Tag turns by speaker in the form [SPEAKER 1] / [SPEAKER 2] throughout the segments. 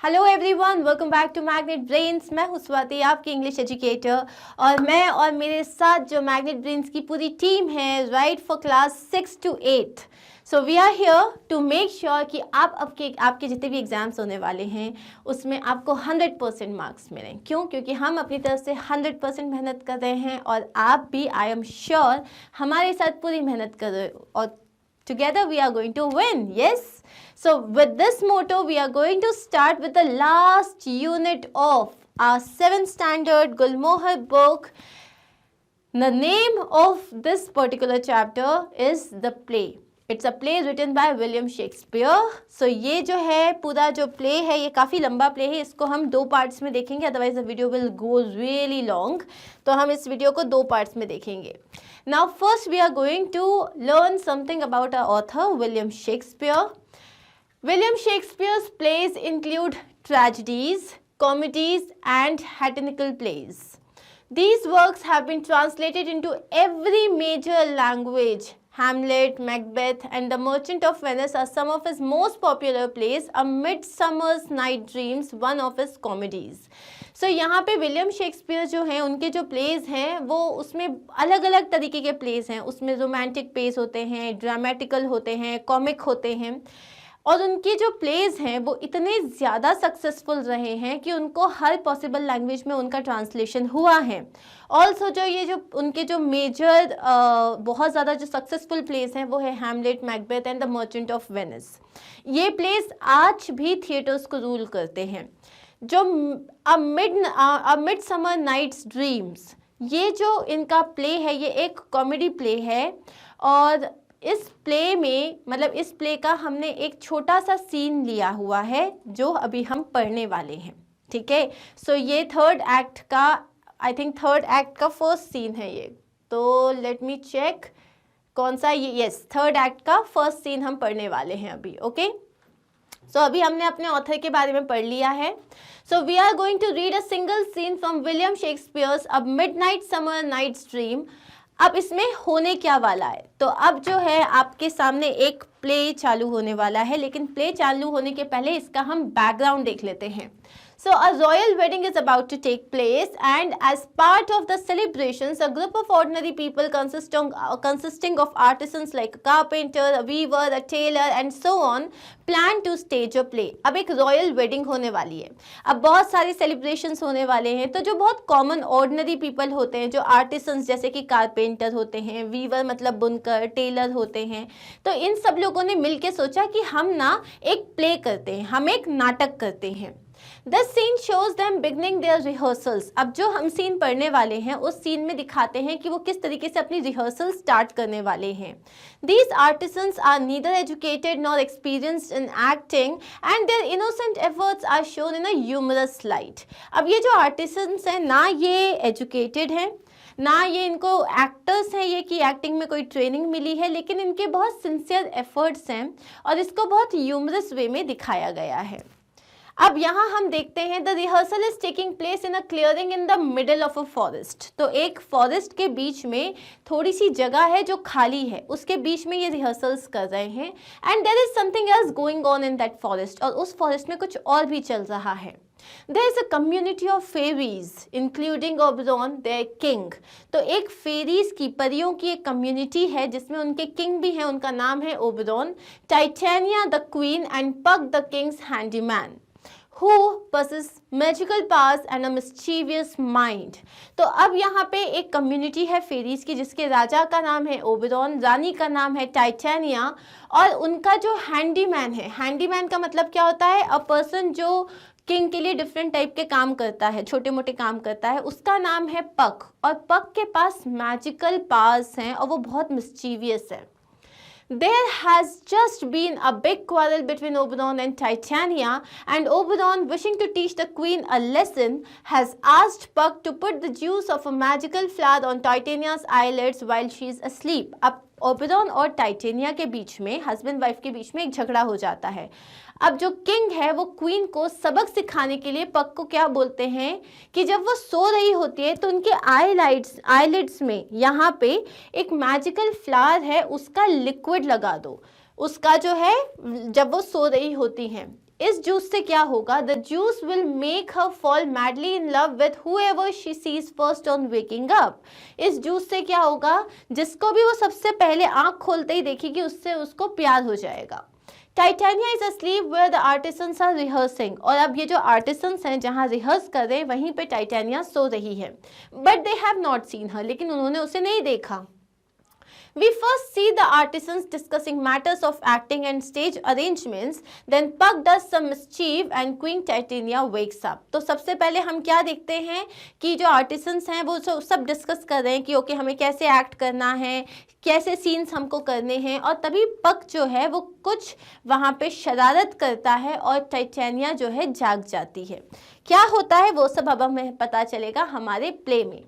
[SPEAKER 1] Hello everyone, welcome back to magnet brains. मैं हूं स्वाति, आपकी इंग्लिश एजुकेटर, और मैं और मेरे साथ जो मैग्नेट ब्रेन्स की पूरी टीम है, right, for class 6 to 8। So we are here to make sure कि आपके जितने भी एग्जाम्स होने वाले हैं उसमें आपको 100% मार्क्स मिलें। क्यों? क्योंकि हम अपनी तरफ से 100% मेहनत कर रहे हैं और आप भी, आई एम श्योर, हमारे साथ पूरी मेहनत कर रहे हो, और together we are going to win. Yes, so with this motto we are going to start with the last unit of our 7th standard Gulmohar book. The name of this particular chapter is The Play. It's a play written by William Shakespeare. So ये जो है पूरा जो play है, ये काफ़ी लंबा play है, इसको हम 2 parts में देखेंगे, otherwise the video will go really long. तो हम इस वीडियो को 2 parts में देखेंगे. Now first we are going to learn something about our author William Shakespeare. William Shakespeare's plays include tragedies, comedies and satirical plays. These works have been translated into every major language. Hamlet, Macbeth and The Merchant of Venice are some of his most popular plays. A Midsummer's Night Dreams, one of his comedies. So यहाँ पे William Shakespeare जो हैं, उनके जो place हैं वो उसमें अलग अलग तरीके के प्लेस हैं। उसमें रोमांटिक प्लेस होते हैं, ड्रामेटिकल होते हैं, कॉमिक होते हैं, और उनके जो प्लेस हैं वो इतने ज़्यादा सक्सेसफुल रहे हैं कि उनको हर पॉसिबल लैंग्वेज में उनका ट्रांसलेशन हुआ है। ऑल्सो जो उनके जो मेजर बहुत ज़्यादा जो सक्सेसफुल प्लेस हैं वो है Hamlet, Macbeth and the merchant of Venice. ये प्लेस आज भी थिएटर्स को रूल करते हैं। जो अ मिडसमर नाइट्स ड्रीम्स, ये जो इनका प्ले है, ये एक कॉमेडी प्ले है, और इस प्ले में, मतलब इस प्ले का हमने एक छोटा सा सीन लिया हुआ है जो अभी हम पढ़ने वाले हैं। ठीक है, सो ये थर्ड एक्ट का फर्स्ट सीन है ये। तो लेट मी चेक कौन सा ये, यस, थर्ड एक्ट का फर्स्ट सीन हम पढ़ने वाले हैं अभी। ओके, सो अभी हमने अपने ऑथर के बारे में पढ़ लिया है। So we are going to read a single scene from William Shakespeare's a midnight summer night's dream. अब इसमें होने क्या वाला है, तो अब जो है आपके सामने एक प्ले चालू होने वाला है, लेकिन प्ले चालू होने के पहले इसका हम बैकग्राउंड देख लेते हैं। So a royal wedding is about to take place, and as part of the celebrations, a group of ordinary people consisting of artisans like a carpenter, a weaver, a tailor, and so on, plan to stage a play. अब एक royal wedding होने वाली है, अब बहुत सारे celebrations होने वाले हैं। तो जो बहुत कॉमन ऑर्डिनरी पीपल होते हैं, जो आर्टिसंस जैसे कि कारपेंटर होते हैं, वीवर मतलब बुनकर, टेलर होते हैं, तो इन सब लोगों ने मिलके सोचा कि हम ना एक प्ले करते हैं, हम एक नाटक करते हैं। This scene shows them beginning their rehearsals. अब जो हम सीन पढ़ने वाले हैं उस सीन में दिखाते हैं कि वो किस तरीके से अपनी रिहर्सल स्टार्ट करने वाले हैं। These artisans are neither educated nor experienced in acting, and their innocent efforts are shown in a humorous light. अब ये जो artisans हैं, ना ये एजुकेटेड हैं, ना ये इनको एक्टर्स हैं ये कि एक्टिंग में कोई ट्रेनिंग मिली है, लेकिन इनके बहुत सिंसियर एफर्ट्स हैं और इसको बहुत ह्यूमरस वे में दिखाया गया है। अब यहाँ हम देखते हैं, the rehearsal is taking place in a clearing in the middle of a forest. तो एक फॉरेस्ट के बीच में थोड़ी सी जगह है जो खाली है, उसके बीच में ये रिहर्सल्स कर रहे हैं। And there is something else going on in that forest, और उस फॉरेस्ट में कुछ और भी चल रहा है। There is a community of fairies, including Oberon, their king. तो एक फेरीज की, परियों की एक कम्युनिटी है जिसमें उनके किंग भी हैं, उनका नाम है Oberon, Titania the queen and Puck the king's handyman, who possess magical powers and a mischievous mind. तो अब यहाँ पे एक कम्युनिटी है फेरीज की जिसके राजा का नाम है ओबेरॉन, रानी का नाम है टाइटेनिया, और उनका जो हैंडीमैन है, हैंडीमैन का मतलब क्या होता है, अ पर्सन जो किंग के लिए डिफरेंट टाइप के काम करता है, छोटे मोटे काम करता है, उसका नाम है पग, और पग के पास मैजिकल पावर्स हैं और वो बहुत मिस्चीवियस है। There has just been a big quarrel between Oberon and Titania, and Oberon, wishing to teach the queen a lesson, has asked Puck to put the juice of a magical flower on Titania's eyelids while she is asleep. अब Oberon और titania के बीच में, husband wife के बीच में एक झगड़ा हो जाता है। अब जो किंग है वो क्वीन को सबक सिखाने के लिए पक को क्या बोलते हैं कि जब वो सो रही होती है तो उनके आईलिड्स में यहाँ पे एक मैजिकल फ्लावर है, उसका लिक्विड लगा दो, उसका जो है जब वो सो रही होती हैं। इस जूस से क्या होगा? The juice will make her fall madly in love with whoever she sees first on waking up. इस जूस से क्या होगा? जिसको भी वो सबसे पहले आंख खोलते ही देखेगी उससे उसको प्यार हो जाएगा। Titania is asleep where the artisans are rehearsing। और अब ये जो आर्टिसंस हैं जहाँ रिहर्स कर रहे हैं वहीं पे टाइटेनिया सो रही है। But they have not seen हर, लेकिन उन्होंने उसे नहीं देखा। We first see the artisans discussing matters of acting and stage arrangements. Then Puck does some mischief and Queen Titania wakes up. तो सबसे पहले हम क्या देखते हैं कि जो आर्टिसंस हैं वो सब डिस्कस कर रहे हैं कि ओके हमें कैसे एक्ट करना है, कैसे सीन्स हमको करने हैं, और तभी पक जो है वो कुछ वहाँ पे शरारत करता है और टाइटेनिया जो है जाग जाती है। क्या होता है वो सब अब हमें पता चलेगा हमारे प्ले में।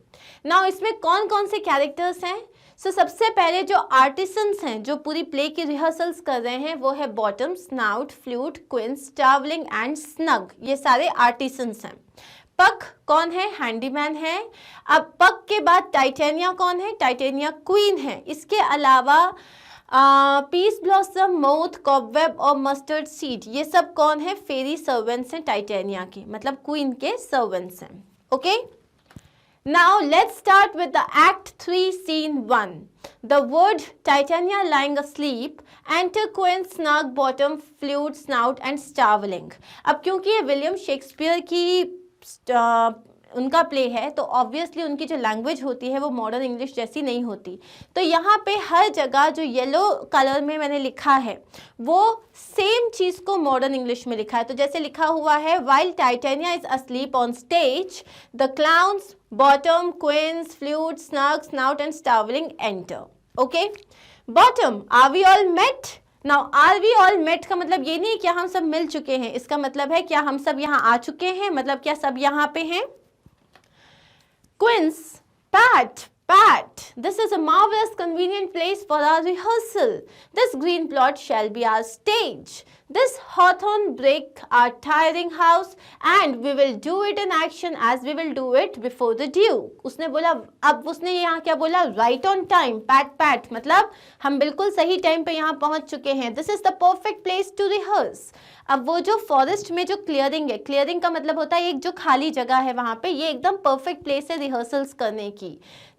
[SPEAKER 1] नाउ इसमें कौन कौन से कैरेक्टर्स हैं? सबसे पहले जो आर्टिसंस हैं जो पूरी प्ले की रिहर्सल्स कर रहे हैं वो है Bottom, Snout, Flute, Quince, Starveling and Snug. ये सारे आर्टिसंस हैं। पक कौन है? हैंडीमैन है। अब पक के बाद टाइटेनिया कौन है? टाइटेनिया क्वीन है। इसके अलावा पीस ब्लॉसम, मोथ, कॉबवेब और मस्टर्ड सीड, ये सब कौन है? फेरी सर्वेंट्स हैं टाइटेनिया के, मतलब क्वीन के सर्वेंट्स हैं। Okay, now let's start with the act 3 scene 1. The word Titania lying asleep, enter Queen, snug, bottom, flute, snout and starveling। अब क्योंकि ये विलियम शेक्सपियर की उनका प्ले है तो ऑब्वियसली उनकी जो लैंग्वेज होती है वो मॉडर्न इंग्लिश जैसी नहीं होती। तो यहाँ पे हर जगह जो येलो कलर में मैंने लिखा है वो सेम चीज़ को मॉडर्न इंग्लिश में लिखा है। तो जैसे लिखा हुआ है, while Titania is asleep on stage the clowns, Bottom, Quince, Flute, Snug, Snout and Starveling enter. Okay, Bottom, are we all met? Now are we all met का मतलब ये नहीं क्या हम सब मिल चुके हैं, इसका मतलब है क्या हम सब यहाँ आ चुके हैं, मतलब क्या सब यहाँ पे हैं। Quince, Pat, this is a marvelous convenient place for our rehearsal. This green plot shall be our stage. This hawthorn brick our tiring house, and we will do it in action as we will do it before the Duke। उसने बोला, अब उसने यहाँ क्या बोला? Right on time, pat, मतलब हम बिल्कुल सही टाइम पे यहाँ पहुँच चुके हैं। This is the perfect place to rehearse। अब वो जो फॉरेस्ट में जो क्लियरिंग है, क्लियरिंग का मतलब होता है एक जो खाली जगह है वहाँ पे, ये एकदम परफेक्ट प्लेस है रिहर्सल्स करने की।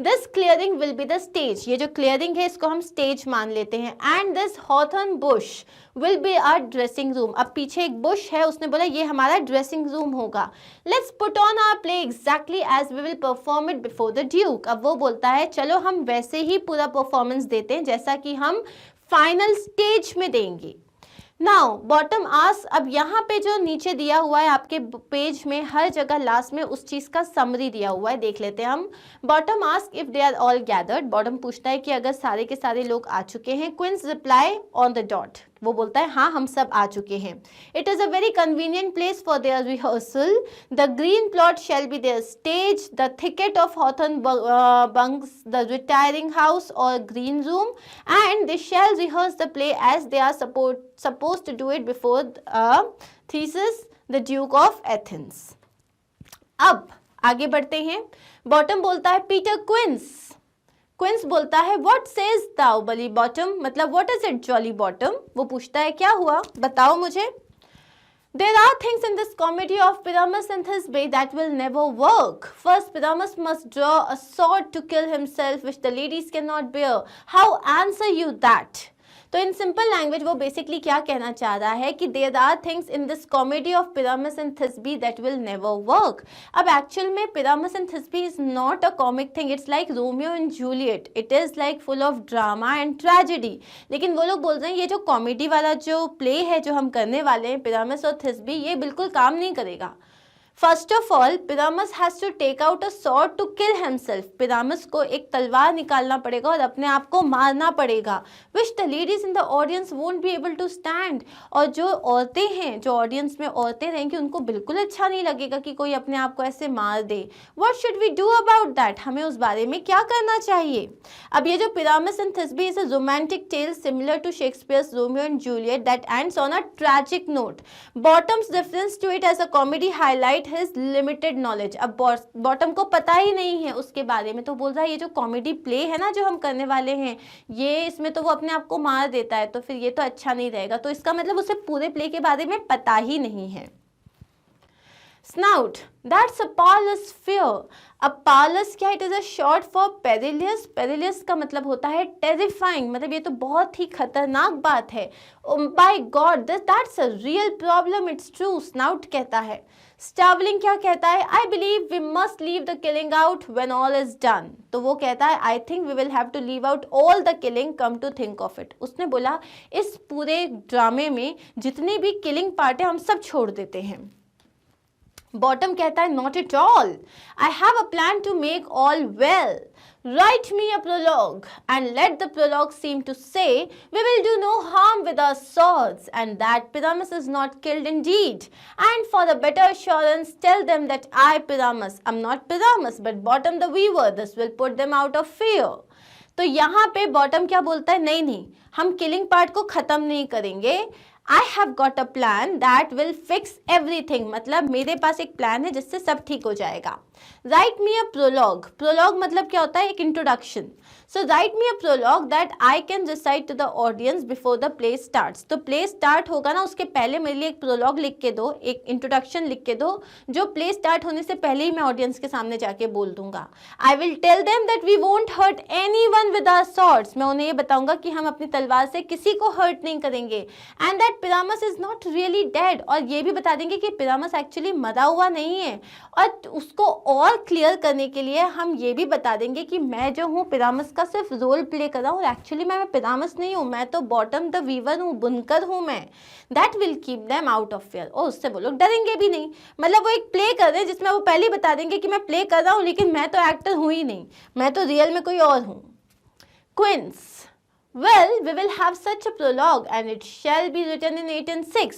[SPEAKER 1] This clearing will be the stage, ये जो क्लियरिंग है इसको हम स्टेज मान लेते हैं। And this hawthorn bush will be our dressing room. अब पीछे एक बुश है, उसने बोला ये हमारा ड्रेसिंग रूम होगा। Let's put on our play exactly as we will perform it before the duke. अब वो बोलता है चलो हम वैसे ही पूरा परफॉर्मेंस देते हैं जैसा कि हम फाइनल स्टेज में देंगे। नाउ बॉटम आस्क, अब यहाँ पे जो नीचे दिया हुआ है आपके पेज में हर जगह लास्ट में उस चीज़ का समरी दिया हुआ है, देख लेते हैं हम। Bottom ask if they are all gathered, Bottom पूछता है कि अगर सारे के सारे लोग आ चुके हैं। Quince reply on the dot, वो बोलता है हाँ हम सब आ चुके हैं। It is a very convenient place for their rehearsal. The green plot shall be their stage, the thicket of hawthorn bunks the retiring house or green room, and they shall rehearse the play as they are supposed to do it before Theseus the Duke of Athens। अब आगे बढ़ते हैं। Bottom बोलता है Peter Quince बोलता है what says thou bully Bottom, मतलब what is it jolly Bottom. वो पूछता है क्या हुआ बताओ मुझे। There are things in this comedy of Pyramus and Thisbe that will never work. First, Pyramus must draw a sword to kill himself, which the ladies cannot bear. How answer you that? तो in simple language वो basically क्या कहना चाह रहा है कि there are things in this comedy of Pyramus and Thisbe that will never work. अब actual में Pyramus and Thisbe is not a comic thing, it's like Romeo and Juliet, it is like full of drama and tragedy. लेकिन वो लोग बोल रहे हैं ये जो कॉमेडी वाला जो प्ले है जो हम करने वाले हैं पिरामिस और थिस्बी, ये बिल्कुल काम नहीं करेगा। First of all Pyramus has to take out a sword to kill himself, Pyramus को एक तलवार निकालना पड़ेगा और अपने आप को मारना पड़ेगा, which the ladies in the audience won't be able to stand. और जो औरतें हैं, जो ऑडियंस में औरतें रहेंगी, उनको बिल्कुल अच्छा नहीं लगेगा कि कोई अपने आप को ऐसे मार दे। What should we do about that, हमें उस बारे में क्या करना चाहिए। अब ये जो Pyramus and Thisbe is a romantic tale similar to Shakespeare's Romeo and Juliet that ends on a tragic note. Bottom's reference to it as a comedy highlight his limited knowledge। अब बॉटम को पता ही नहीं है उसके बारे में, तो बोल रहा है ये जो कॉमेडी प्ले है ना जो हम करने वाले हैं, ये इसमें तो वो अपने आप को मार देता है, तो फिर ये तो अच्छा नहीं रहेगा। तो इसका मतलब उसे पूरे प्ले के बारे में पता ही नहीं है। Snout, that's a parlous fear। अब parlous क्या, it is a short for perilous। perilous का मतलब होता है terrifying, मतलब ये तो बहुत ही खतरनाक बात है। Oh by God, that's a real problem, it's true। Snout कहता है। Starveling क्या कहता है, I believe we must leave the killing out when all is done। तो वो कहता है I think we will have to leave out all the killing, come to think of it। उसने बोला इस पूरे ड्रामे में जितने भी killing पार्ट है हम सब छोड़ देते हैं। बॉटम कहता है not at all, I have a plan to make all well. Write me a prologue and let the prologue seem to say we will do no harm with our swords and that Pyramus is not killed indeed, and for the better assurance tell them that I Pyramus am not Pyramus but Bottom the Weaver। This will put them out of fear। तो यहाँ पे bottom क्या बोलता है, नहीं नहीं हम killing part को खत्म नहीं करेंगे। I have got a plan that will fix everything, मतलब मेरे पास एक प्लान है जिससे सब ठीक हो जाएगा। Write me a prologue। prologue मतलब क्या होता है, एक introduction. So write me a prologue that I can recite to the audience before the play starts। तो प्ले स्टार्ट होगा ना उसके पहले मेरे लिए एक प्रोलॉग लिख के दो, एक इंट्रोडक्शन लिख के दो जो प्ले स्टार्ट होने से पहले ही मैं ऑडियंस के सामने जाके बोल दूंगा। I will tell them that we won't hurt anyone with our swords। मैं उन्हें ये बताऊंगा कि हम अपनी तलवार से किसी को हर्ट नहीं करेंगे। And that Pyramus is not really dead। और ये भी बता देंगे कि पिरामस एक्चुअली मरा हुआ नहीं है। और उसको और क्लियर करने के लिए हम ये भी बता देंगे कि मैं जो हूँ पिरामस का सिर्फ रोल प्ले कर रहा हूँ और एक्चुअली मैं पिरामस नहीं हूँ, मैं तो बॉटम द वीवर हूँ, बुनकर हूँ मैं। That will keep them out of fear. और उससे वो लोग डरेंगे भी नहीं। मतलब वो एक प्ले कर रहे हैं जिसमें वो पहले ही बता देंगे कि मैं प्ले कर रहा हूँ लेकिन मैं तो एक्टर हूँ ही नहीं, मैं तो रियल में कोई और हूँ। Quince, well we will have such a prologue and it shall be written in 8 and 6।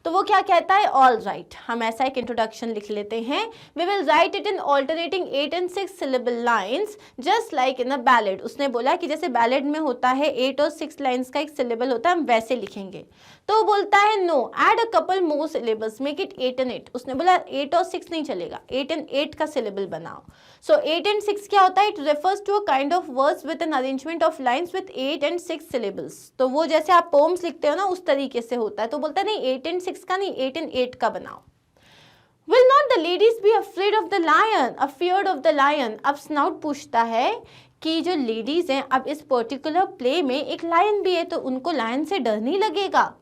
[SPEAKER 1] तो वो क्या कहता है, ऑल राइट, हम ऐसा एक इंट्रोडक्शन लिख लेते हैं। We will write it in alternating 8 and 6 syllable lines just like in a ballad। उसने बोला कि जैसे बैलेड में होता है 8 और 6 लाइन्स का एक सिलेबल होता है, हम वैसे लिखेंगे। तो वो बोलता है no, add a couple more syllables, make it 8 and 8। उसने बोला 8 और 6 नहीं चलेगा, 8 and 8 का सिलेबल बनाओ। सो 8 and 6 क्या होता है, it refers to a kind of words with an arrangement of lines with 8 and 6 syllables। तो वो जैसे आप पोम्स लिखते हो ना उस तरीके से होता है। तो बोलता है नहीं 8 and 6 का नहीं, 8 and 8 का बनाओ। Will not the ladies be afraid of the lion, afeared of the lion। अब स्नाउट पूछता है कि जो लेडीज हैं, अब इस पर्टिकुलर प्ले में एक लायन भी है तो उनको लायन से डर नहीं लगेगा।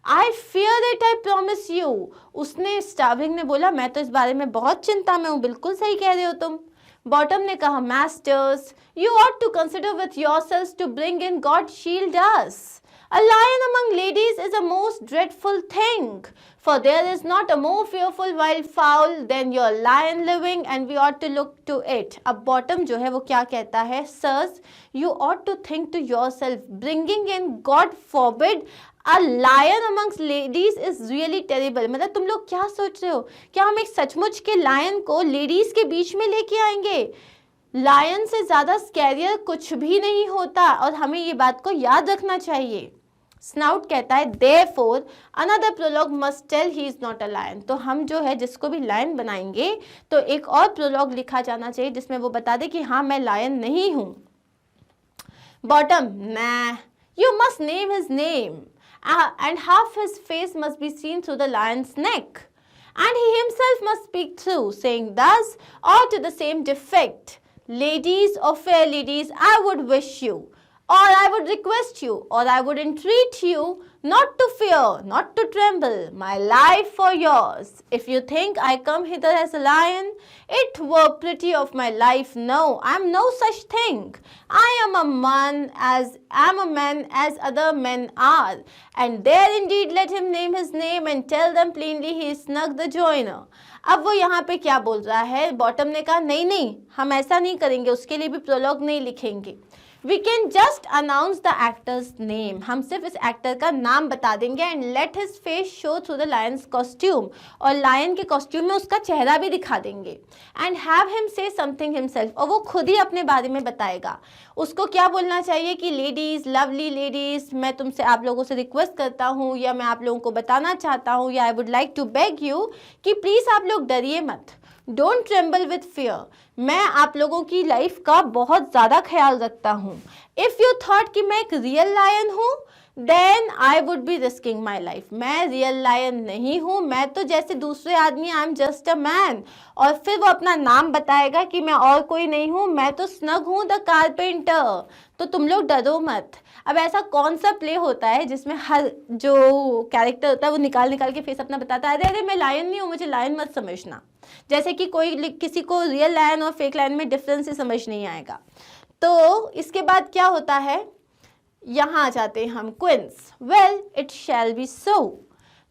[SPEAKER 1] I fear it, I promise you। उसने, स्टार्विंग ने बोला मैं तो इस बारे में बहुत चिंता में हूँ। बिल्कुल सही कह रहे हो तुम। बॉटम ने कहा masters, you ought to consider with yourselves to bring in God shield us। A lion among ladies is a most dreadful thing, for there is not a more fearful wild fowl than your lion living, and we ought to look to it। अब bottom जो है वो क्या कहता है, sirs, you ought to think to yourself, bringing in God forbid a lion amongst ladies is really terrible। मतलब तुम लोग क्या सोच रहे हो, क्या हम एक सचमुच के लायन को लेडीज के बीच में लेके आएंगे? लायन से ज्यादा स्कैरियर कुछ भी नहीं होता और हमें ये बात को याद रखना चाहिए। स्नाउट कहता है therefore another prologue must tell he is not a lion। तो हम जो है जिसको भी लायन बनाएंगे तो एक और प्रोलॉग लिखा जाना चाहिए जिसमें वो बता दे कि हाँ मैं लायन नहीं हूँ। Bottom, nah, you must name his name and half his face must be seen through the lion's neck, and he himself must speak through, saying thus or to the same defect, ladies or fair ladies, I would wish you, or I would request you, or I would entreat you not to fear, not to tremble, my life for yours। If you think I come hither as a lion, it were pretty of my life। No, I am no such thing। I am a man as other men are, and there indeed let him name his name and tell them plainly he is Snug the joiner। अब वो यहाँ पे क्या बोल रहा है, bottom ने कहा नहीं नहीं हम ऐसा नहीं करेंगे, उसके लिए भी प्रोलॉग नहीं लिखेंगे। We can just announce the actor's name, हम सिर्फ इस एक्टर का नाम बता देंगे and let his face show through the lion's costume, और लायन के कॉस्ट्यूम में उसका चेहरा भी दिखा देंगे and have him say something himself, और वो खुद ही अपने बारे में बताएगा। उसको क्या बोलना चाहिए कि लेडीज, लवली लेडीज, मैं तुमसे, आप लोगों से रिक्वेस्ट करता हूँ या मैं आप लोगों को बताना चाहता हूँ या I would like to beg you कि प्लीज़ आप लोग डरिए मत, डोंट ट्रेम्बल विथ फियर, मैं आप लोगों की लाइफ का बहुत ज़्यादा ख्याल रखता हूँ। इफ़ यू थॉट कि मैं एक रियल लायन हूँ then I would be risking my life, मैं रियल लायन नहीं हूँ, मैं तो जैसे दूसरे आदमी, I am just a man, और फिर वो अपना नाम बताएगा कि मैं और कोई नहीं हूँ, मैं तो स्नग हूँ द कारपेंटर, तो तुम लोग डरो मत। अब ऐसा कौन सा प्ले होता है जिसमें हर जो कैरेक्टर होता है वो निकाल निकाल के फेस अपना बताता है, अरे अरे मैं लायन नहीं हूँ, मुझे लायन मत समझना, जैसे कि कोई किसी को रियल लायन और फेक लायन में डिफरेंस ही समझ नहीं आएगा। तो इसके बाद क्या होता है, यहाँ आ जाते हैं हम Quince. Well it shall be so,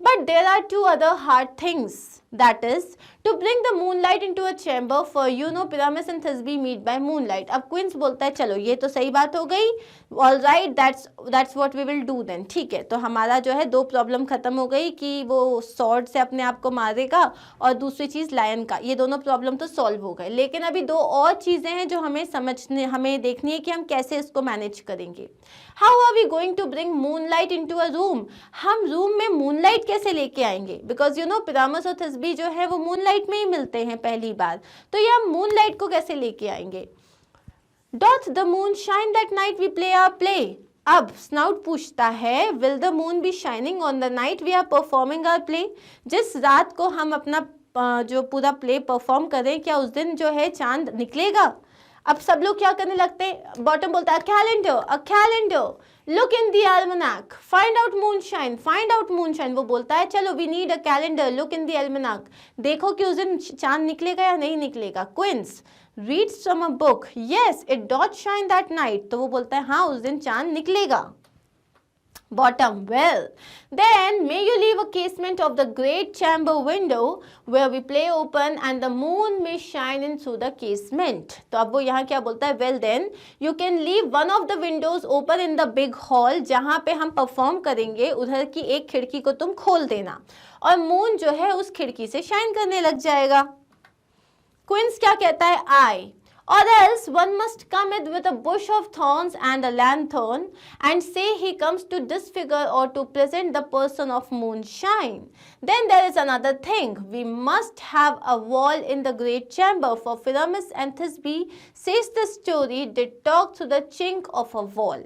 [SPEAKER 1] but there are two other hard things, that is to bring the moonlight into a chamber, for you know Pyramus and Thisbe meet by moonlight। अब Quince बोलता है चलो ये तो सही बात हो गई, all right, that's what we will do then, ठीक है, तो हमारा जो है दो प्रॉब्लम खत्म हो गई कि वो स्वॉर्ड से अपने आप को मारेगा और दूसरी चीज़ लायन का, ये दोनों प्रॉब्लम तो सॉल्व हो गए, लेकिन अभी दो और चीज़ें हैं जो हमें देखनी है कि हम कैसे इसको मैनेज करेंगे। How are we going to bring moonlight into a room, हम रूम में मूनलाइट कैसे लेके आएंगे, बिकॉज यू नो पिरामस और थिस्बी जो है वो मूनलाइट में ही मिलते हैं पहली बार, तो ये हम मूनलाइट को कैसे लेके आएंगे। Doth the moon shine that night we play our play, अब स्नाउट पूछता है will the moon be shining on the night we are performing our play, जिस रात को हम अपना जो पूरा प्ले परफॉर्म करें क्या उस दिन जो है चांद निकलेगा। अब सब लोग क्या करने लगते हैं, बॉटम बोलता है a calendar, look in the almanac, find out moonshine, वो बोलता है चलो we need a calendar, look in the almanac, देखो कि उस दिन चांद निकलेगा या नहीं निकलेगा। Quince reads from a book, yes it doth shine that night, तो वो बोलता है हाँ उस दिन चांद निकलेगा। Bottom, well, then may you leave a casement of the great chamber window where we play open and the moon may shine in through the casement। तो अब वो यहाँ क्या बोलता है, well then you can leave one of the windows open in the big hall, जहाँ पे हम परफॉर्म करेंगे उधर की एक खिड़की को तुम खोल देना और मून जो है उस खिड़की से शाइन करने लग जाएगा। क्वींस क्या कहता है, आई, or else one must come in with a bush of thorns and a lantern and say he comes to disfigure or to present the person of moonshine। Then there is another thing, we must have a wall in the great chamber, for Pyramus and Thisbe says the story did talk through the chink of a wall।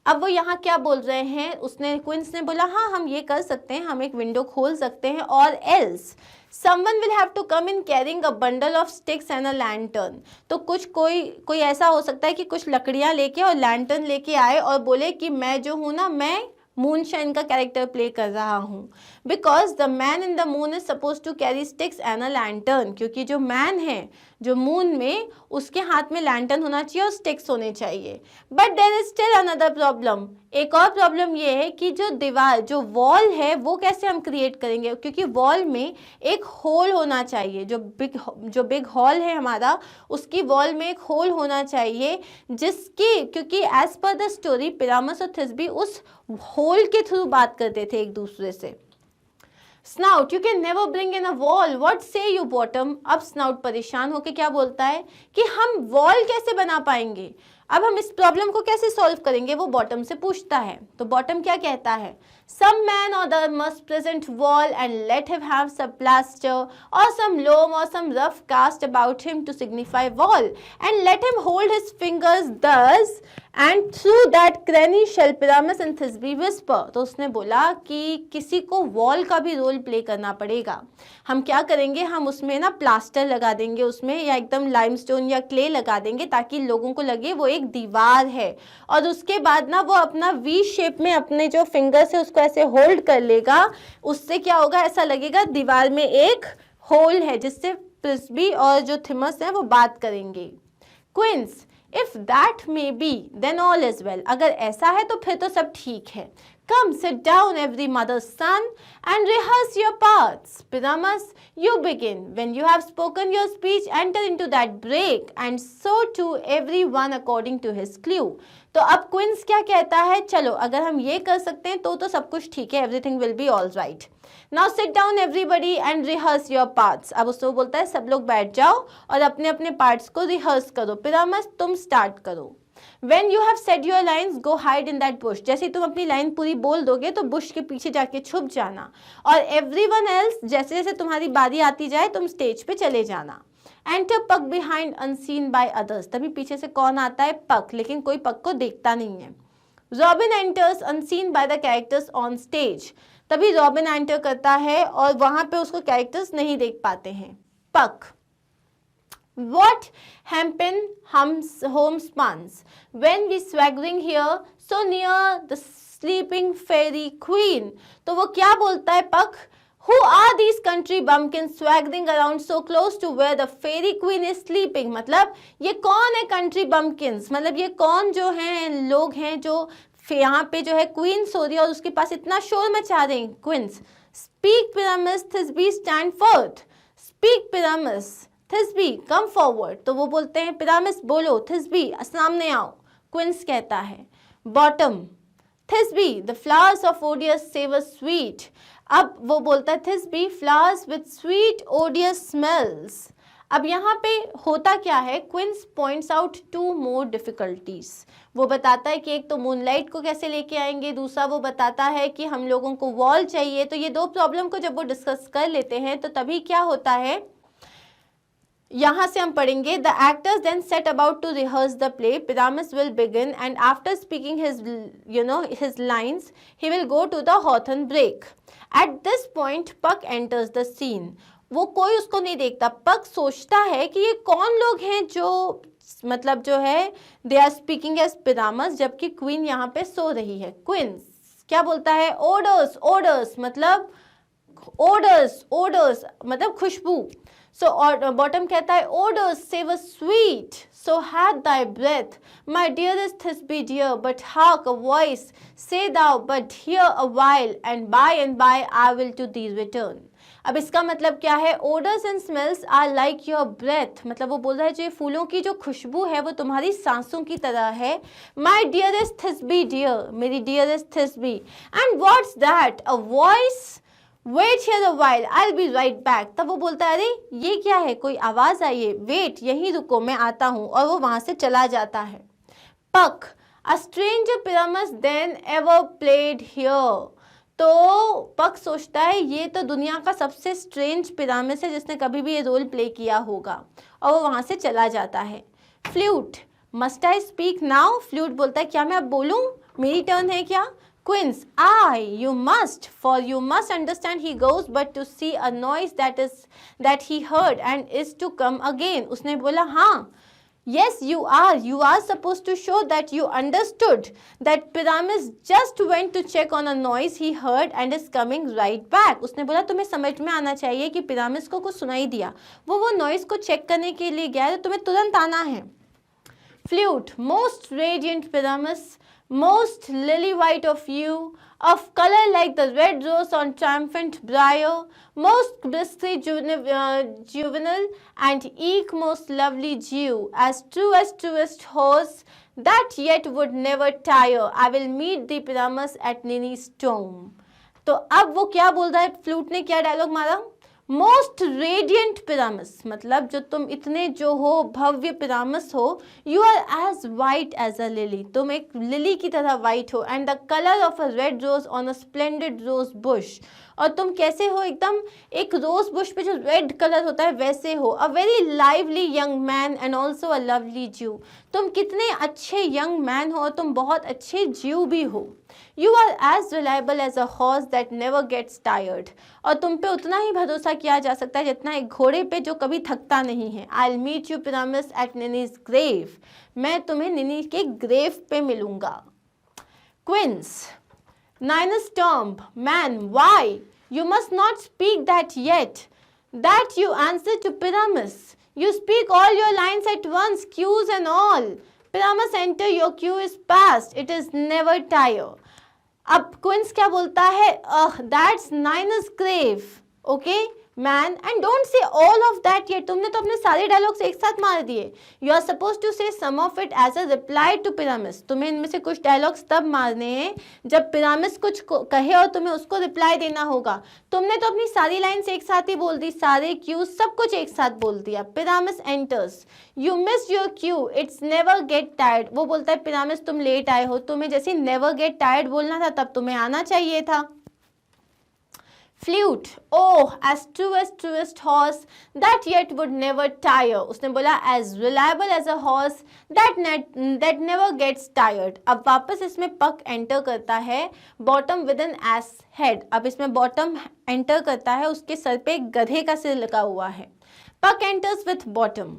[SPEAKER 1] अब वो यहाँ क्या बोल रहे हैं, उसने queen's ने बोला हाँ हम ये कर सकते हैं, हम एक विंडो खोल सकते हैं, और else someone will have to come in carrying a bundle of sticks and a lantern। तो कोई ऐसा हो सकता है कि कुछ लकड़ियाँ लेके और लैंटर्न लेके आए और बोले कि मैं जो हूँ ना, मैं मूनशाइन का कैरेक्टर प्ले कर रहा हूँ, because the man in the moon is suppose to carry sticks and a lantern, क्योंकि जो मैन है जो मून में उसके हाथ में लैंटर्न होना चाहिए और स्टिक्स होने चाहिए। But there is still another problem, एक और प्रॉब्लम ये है कि जो दीवार जो वॉल है वो कैसे हम क्रिएट करेंगे, क्योंकि वॉल में एक होल होना चाहिए, जो बिग हॉल है हमारा उसकी वॉल में एक होल होना चाहिए, जिसकी क्योंकि as per the story Pyramus और थिस्बी उस होल के थ्रू बात करते थे एक दूसरे से। Snout, you can never bring in a wall, what से यू बॉटम। अब स्नाउट परेशान होकर क्या बोलता है कि हम वॉल कैसे बना पाएंगे, अब हम इस प्रॉब्लम को कैसे सॉल्व करेंगे, वो बॉटम से पूछता है। तो बॉटम क्या कहता है, some man or other must present wall and let him have some plaster or some loam or some rough cast about him to signify wall and let him hold his fingers thus and through that cranny shall Pyramus and Thisbe whisper। तो उसने बोला कि किसी को wall का भी role play करना पड़ेगा, हम क्या करेंगे, हम उसमें ना प्लास्टर लगा देंगे उसमें, या एकदम लाइमस्टोन या क्ले लगा देंगे ताकि लोगों को लगे वो एक दीवार है, और उसके बाद ना वो अपना वी शेप में अपने जो फिंगर से उसको ऐसे होल्ड कर लेगा, उससे क्या होगा, ऐसा लगेगा दीवार में एक होल है जिससे थिस्बी और जो थिमस है वो बात करेंगे। Quince, if that may be then all is well, अगर ऐसा है तो फिर तो सब ठीक है। Come, sit down, every mother's son, and rehearse your parts. Pyramus, you begin. When you have spoken your speech, enter into that break, and so too everyone according to his clue. तो अब queen's क्या कहता है, चलो अगर हम ये कर सकते हैं तो सब कुछ ठीक है, everything will be all right. Now sit down everybody and rehearse your parts. अब उसको बोलता है सब लोग बैठ जाओ और अपने अपने पार्ट्स को रिहर्स करो. पिरामस, तुम स्टार्ट करो. When you have said your lines, go hide in that bush. जैसे तुम अपनी लाइन पूरी बोल दोगे तो बुश के पीछे जाके छुप जाना. और everyone else, जैसे जैसे तुम्हारी बारी आती जाए तुम स्टेज पे चले जाना. Enter Puck behind unseen by others. तभी पीछे से कौन आता है, पक, लेकिन कोई पक को देखता नहीं है. Robin enters unseen by the characters on stage. तभी रॉबिन एंटर करता है और वहां पे उसको कैरेक्टर्स नहीं देख पाते हैं. पक. What hempen homespuns when we swaggering here so near the sleeping fairy queen. तो वो क्या बोलता है पक, Who are these country bumpkins swaggering around so close to where the fairy queen is sleeping? मतलब ये कौन है country bumpkins, मतलब ये कौन जो हैं लोग हैं जो यहाँ पे जो है क्वीन सो रही है और उसके पास इतना शोर मचा रहे हैं. Queen's. Speak Pyramus, Thisbe, stand forth. Speak Pyramus, Thisbe, come forward. तो वो बोलते हैं पिरामिस बोलो, थिस्बी सामने आओ. क्वींस कहता है bottom. थिस्बी, the flowers of odious savor sweet. अब वो बोलता है थिस्बी, flowers with sweet odious smells. अब यहाँ पे होता क्या है, Quince points out two more difficulties. वो बताता है कि एक तो मूनलाइट को कैसे लेके आएंगे, दूसरा वो बताता है कि हम लोगों को वॉल चाहिए. तो ये दो प्रॉब्लम को जब वो डिस्कस कर लेते हैं तो तभी क्या होता है, यहाँ से हम पढ़ेंगे. The actors then set about to rehearse the play. Pyramus will begin and after speaking his lines he will go to the hawthorn break. At this point Puck enters the scene. वो कोई उसको नहीं देखता. पक सोचता है कि ये कौन लोग हैं जो मतलब जो है they are speaking as Pyramus, जबकि क्वीन यहाँ पे सो रही है. क्वींस क्या बोलता है, ओडर्स. ओडर्स मतलब ओडर्स, ओडर्स मतलब खुशबू. सो और बॉटम कहता है odours savour sweet, so hath thy breath, my dearest Thisbe dear, but hark a voice, say thou but hear a while, and by I will to thee return. अब इसका मतलब क्या है, odours and smells are like your breath. मतलब वो बोल रहा है जो फूलों की जो खुशबू है वो तुम्हारी सांसों की तरह है. माई डियरेस्ट थिस्बी डियर, मेरी dearest Thisbe. And what's that, a voice, wait here a while, I will be right back. तब वो बोलता है अरे ये क्या है, कोई आवाज आई है, वेट यहीं रुको मैं आता हूँ. और वो वहां से चला जाता है. Puck. A stranger Pyramus than ever played here. तो पक सोचता है ये तो दुनिया का सबसे स्ट्रेंज पिरामिस है जिसने कभी भी ये रोल प्ले किया होगा. और वो वहां से चला जाता है. Flute. Must I speak now. Flute बोलता है क्या मैं अब बोलूं, मेरी टर्न है क्या. Quince, I, you must, for you must understand he goes but to see a noise that he heard and is to come again. उसने बोला हाँ. Yes, you are supposed to show that you understood that Pyramus just went to check on a noise he heard and is coming right back. उसने बोला तुम्हें समझ में आना चाहिए कि पिरामिस को कुछ सुनाई दिया, वो नॉइस को चेक करने के लिए गया है, तो तुम्हें तुरंत आना है. Flute. Most radiant Pyramus, most lily white of you, of color like the red rose on triumphant briar, most blissfully juvenile, and eke most lovely Jew, as truest horse that yet would never tire. I will meet the Pyramus at Nini's tomb. तो अब वो क्या बोल रहा है, flute ने क्या dialogue मारा, मोस्ट रेडियंट पिरामिस, मतलब जो तुम इतने जो हो भव्य पिरामिस हो. You are as white as a lily, तुम एक लिली की तरह वाइट हो. And the colour of a red rose on a splendid rose bush, और तुम कैसे हो, एकदम एक रोज बुश पे जो रेड कलर होता है वैसे हो. A very lively young man and also a lovely ज्यू, तुम कितने अच्छे यंग मैन हो और तुम बहुत अच्छे ज्यू भी हो. You are as reliable as a horse that never gets tired, और तुम पे उतना ही भरोसा किया जा सकता है जितना एक घोड़े पे जो कभी थकता नहीं है. I will meet you Pyramus at Ninny's grave, मैं तुम्हें निनी के ग्रेव पे मिलूंगा. Quince. Ninus tomb. Man, why? You must not speak that yet. That you answer to Pyramus. You speak all your lines at once, cues and all. Pyramus, enter, your cue is past. It is never tire. अब Quince क्या बोलता है, that's Ninus grave, okay man, and don't say all of that yet, तुमने तो अपने सारे dialogues एक साथ मार दिए, you are suppose to say some of it as a reply to Pyramus, तुम्हें इनमें से कुछ डायलॉग्स तब मारने हैं जब पिरामिस कुछ कहे और तुम्हें उसको रिप्लाई देना होगा, तुमने तो अपनी सारी लाइन्स एक साथ ही बोल दी, सारे क्यूज सब कुछ एक साथ बोल दिया। Pyramus enters, you miss your cue, it's never get tired, वो बोलता है पिरामिस तुम लेट आए हो, तुम्हें जैसे नेवर गेट टायर्ड बोलना था तब तुम्हें आना चाहिए था। Flute, oh as truest horse that yet would never tire, उसने बोला as reliable as a horse that never gets tired। अब वापस इसमें पक एंटर करता है, Bottom with an ass head, अब इसमें बॉटम एंटर करता है, उसके सर पे एक गधे का सिर लगा हुआ है। पक enters with bottom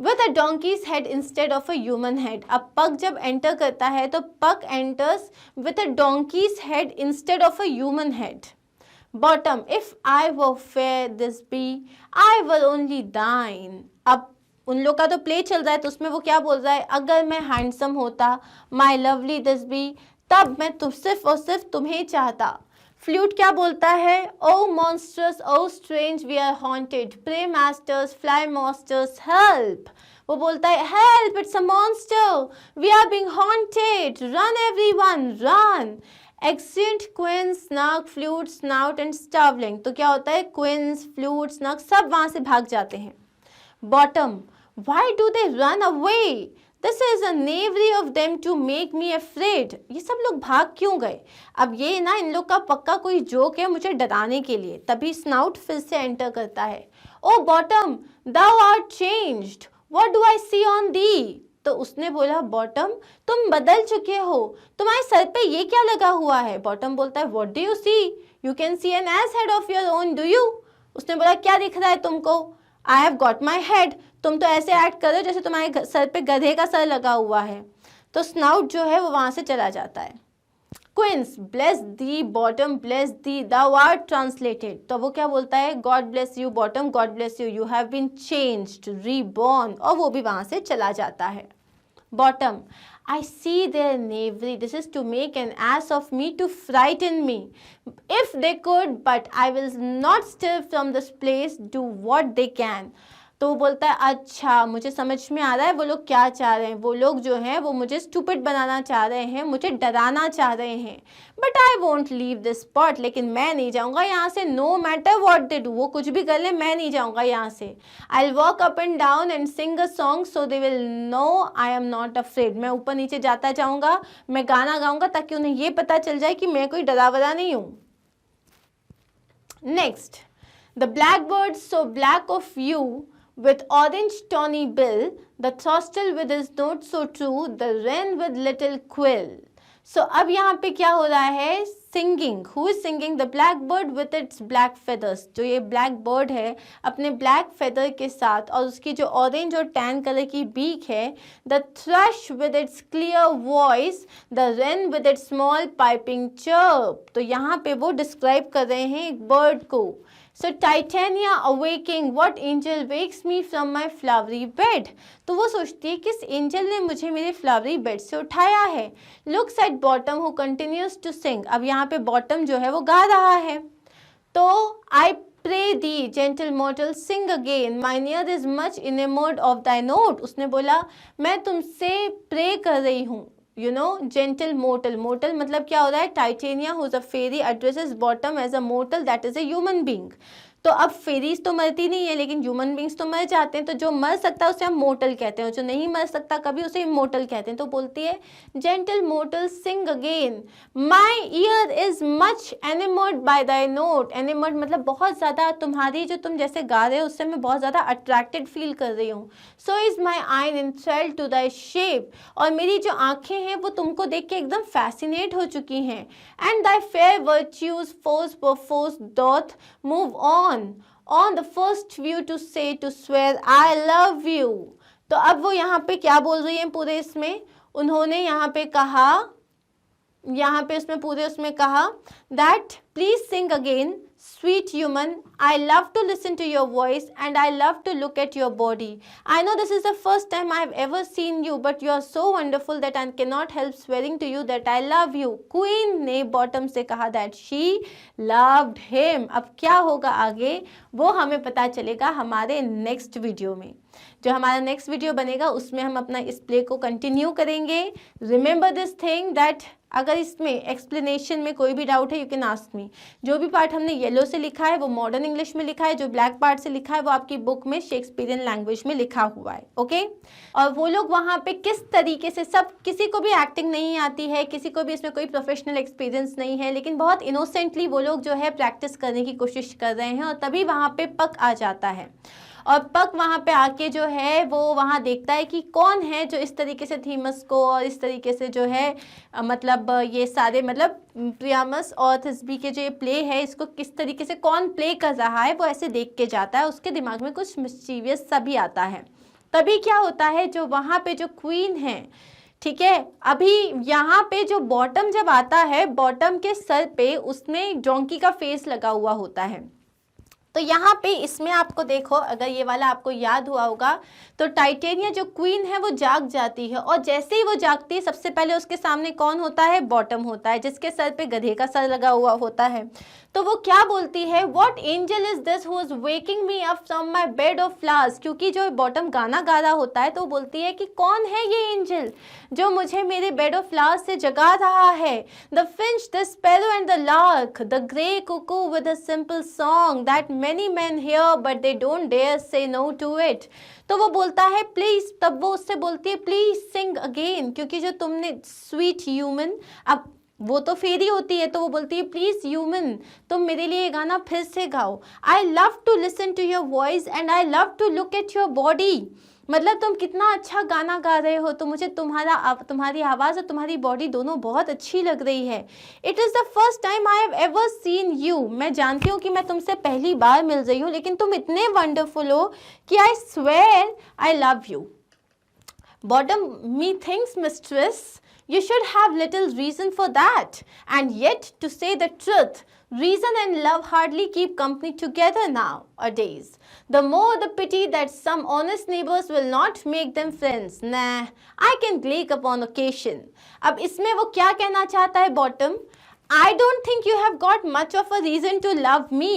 [SPEAKER 1] with a donkey's head instead of a human head। अब पक जब एंटर करता है तो Puck enters with a donkey's head instead of a human head। Bottom, if I were fair Thisbe I were only thine. अब उन लोग का तो प्ले चल रहा है तो उसमें वो क्या बोल रहा है, अगर मैं हैंडसम होता, माई लवली दिस बी, तब मैं तुम सिर्फ और सिर्फ तुम्हें चाहता। फ्लूट क्या बोलता है, O monsters O strange we are haunted, pray masters fly monsters help, वो बोलता है help it's a monster we are being haunted, run everyone run. Exeunt, Quince, Snug, Flute, Snout and Starveling, तो क्या होता है, क्विंस, फ्लूट, स्नग सब वहां से भाग जाते हैं। Bottom, why do they run away, this is a knavery of them to make me afraid, ये सब लोग भाग क्यों गए। अब ये ना इन लोग का पक्का कोई जोक है मुझे डराने के लिए। तभी स्नाउट फिर से एंटर करता है, O Bottom thou art changed, what do I see on thee, तो उसने बोला बॉटम तुम बदल चुके हो, तुम्हारे सर पे ये क्या लगा हुआ है। बॉटम बोलता है what do you see, you can see an ass head of your own do you, उसने बोला क्या दिख रहा है तुमको, I have got my head, तुम तो ऐसे एक्ट करो जैसे तुम्हारे सर पे गधे का सर लगा हुआ है। तो स्नाउट जो है वो वहां से चला जाता है। Quince, bless thee Bottom bless thee thou are translated, तो वो क्या बोलता है, God bless you Bottom God bless you, you have been changed reborn, और वो भी वहां से चला जाता है। Bottom, I see their knavery, this is to make an ass of me to frighten me, if they could but I will not still from this place, do what they can. तो वो बोलता है अच्छा मुझे समझ में आ रहा है वो लोग क्या चाह रहे हैं, वो लोग जो हैं वो मुझे स्टूपिड बनाना चाह रहे हैं, मुझे डराना चाह रहे हैं, but I won't leave this spot, लेकिन मैं नहीं जाऊंगा यहाँ से, no matter what they do, वो कुछ भी कर ले मैं नहीं जाऊंगा यहाँ से। I will walk up and down and sing a song so they will know I am not afraid, मैं ऊपर नीचे जाता जाऊंगा, मैं गाना गाऊंगा ताकि उन्हें ये पता चल जाए कि मैं कोई डरावरा नहीं हूँ। Next, the black bird so black of you with orange tawny bill, the throstle with his note so true, the wren with little quill। So अब यहाँ पे क्या हो रहा है, singing, who is singing, the black bird with its black feathers, जो ये black bird है अपने ब्लैक फेदर के साथ और उसकी जो ऑरेंज और टैन कलर की बीक है, the thrust with its clear voice, the rain with its small piping chirp, तो यहाँ पे वो डिस्क्राइब कर रहे हैं एक बर्ड को। So Titania awaking, what angel wakes me from my flowery bed, तो वो सोचती है किस एंजल ने मुझे मेरे फ्लावरी बेड से उठाया है। Looks at bottom who continues to sing, अब यहाँ पे बॉटम जो है वो गा रहा है, तो I pray thee gentle mortal sing again, my ear is much enamored of thy note, उसने बोला मैं तुमसे प्रे कर रही हूँ, you know gentle mortal, mortal मतलब क्या हो रहा है, Titania who is a fairy addresses Bottom as a mortal that is a human being. तो अब फेरीज तो मरती नहीं है लेकिन ह्यूमन बींग्स तो मर जाते हैं, तो जो मर सकता है उसे हम मोटल कहते हैं, जो नहीं मर सकता कभी उसे इमोटल कहते हैं। तो बोलती है gentle mortal sing again, my ear is much enamoured by thy note, enamoured मतलब बहुत ज़्यादा, तुम्हारी जो तुम जैसे गा रहे हो उससे मैं बहुत ज़्यादा अट्रैक्टेड फील कर रही हूँ। सो इज माई आइन इंथ्रेल्ड टू दाई शेप, और मेरी जो आँखें हैं वो तुमको देख के एकदम फैसिनेट हो चुकी हैं। And thy fair virtue's force perforce doth move on the first view to say to swear I love you। तो अब वो यहाँ पे क्या बोल रही है पूरे इसमें, उन्होंने यहाँ पे कहा, यहाँ पे उसमें पूरे उसमें कहा that please sing again sweet human I love to listen to your voice and I love to look at your body. I know this is the first time I have ever seen you, but you are so wonderful that I cannot help swearing to you that I love you. Queen ने bottom से कहा that she loved him. अब क्या होगा आगे वो हमें पता चलेगा हमारे नेक्स्ट वीडियो में. जो हमारा नेक्स्ट वीडियो बनेगा उसमें हम अपना इस प्ले को कंटिन्यू करेंगे. रिमेंबर दिस थिंग दैट अगर इसमें एक्सप्लेनेशन में कोई भी डाउट है यू कैन आस्क मी. जो भी पार्ट हमने येलो से लिखा है वो मॉडर्न इंग्लिश में लिखा है, जो ब्लैक पार्ट से लिखा है वो आपकी बुक में शेक्सपियरियन लैंग्वेज में लिखा हुआ है. ओके और वो लोग वहाँ पे किस तरीके से, सब किसी को भी एक्टिंग नहीं आती है, किसी को भी इसमें कोई प्रोफेशनल एक्सपीरियंस नहीं है, लेकिन बहुत इनोसेंटली वो लोग जो है प्रैक्टिस करने की कोशिश कर रहे हैं और तभी वहाँ पे पक आ जाता है. और पक वहाँ पे आके जो है वो वहाँ देखता है कि कौन है जो इस तरीके से थीमस को और इस तरीके से जो है मतलब ये सारे मतलब प्रियामस और थिस्बी के जो ये प्ले है इसको किस तरीके से कौन प्ले कर रहा है वो ऐसे देख के जाता है. उसके दिमाग में कुछ मिस्चीवियस सा भी आता है. तभी क्या होता है जो वहाँ पे जो क्वीन है, ठीक है, अभी यहाँ पे जो बॉटम जब आता है बॉटम के सर पे उसने डोंकी का फेस लगा हुआ होता है. तो यहाँ पे इसमें आपको देखो अगर ये वाला आपको याद हुआ होगा तो टाइटेनिया जो क्वीन है वो जाग जाती है और जैसे ही वो जागती है सबसे पहले उसके सामने कौन होता है, बॉटम होता है जिसके सर पे गधे का सर लगा हुआ होता है. तो वो क्या बोलती है, what angel is this who is waking me up from my bed of flowers. क्योंकि जो बॉटम गाना गा रहा होता है तो वो बोलती है कि कौन है ये एंजल जो मुझे मेरे बेड ऑफ फ्लावर्स से जगा रहा है. The finch, the sparrow and the lark, the grey cuckoo with a simple song that many men hear but they don't dare say no to it. तो वो बोलता है प्लीज, तब वो उससे बोलती है प्लीज सिंग अगेन, क्योंकि जो तुमने स्वीट ह्यूमन, अब वो तो फेरी होती है तो वो बोलती है प्लीज ह्यूमन तुम मेरे लिए ये गाना फिर से गाओ. I love to listen to your voice and I love to look at your body. मतलब तुम कितना अच्छा गाना गा रहे हो तो मुझे तुम्हारी आवाज़ और तुम्हारी बॉडी दोनों बहुत अच्छी लग रही है. It is the first time I have ever seen you. मैं जानती हूँ कि मैं तुमसे पहली बार मिल रही हूँ लेकिन तुम इतने वंडरफुल हो कि I swear I love you. Bottom me thinks mistress you should have little reason for that, and yet to say the truth, reason and love hardly keep company together nowadays. The more the pity that some honest neighbors will not make them friends. Nah, I can glare upon occasion. अब इसमें वो क्या कहना चाहता है bottom, I don't think you have got much of a reason to love me.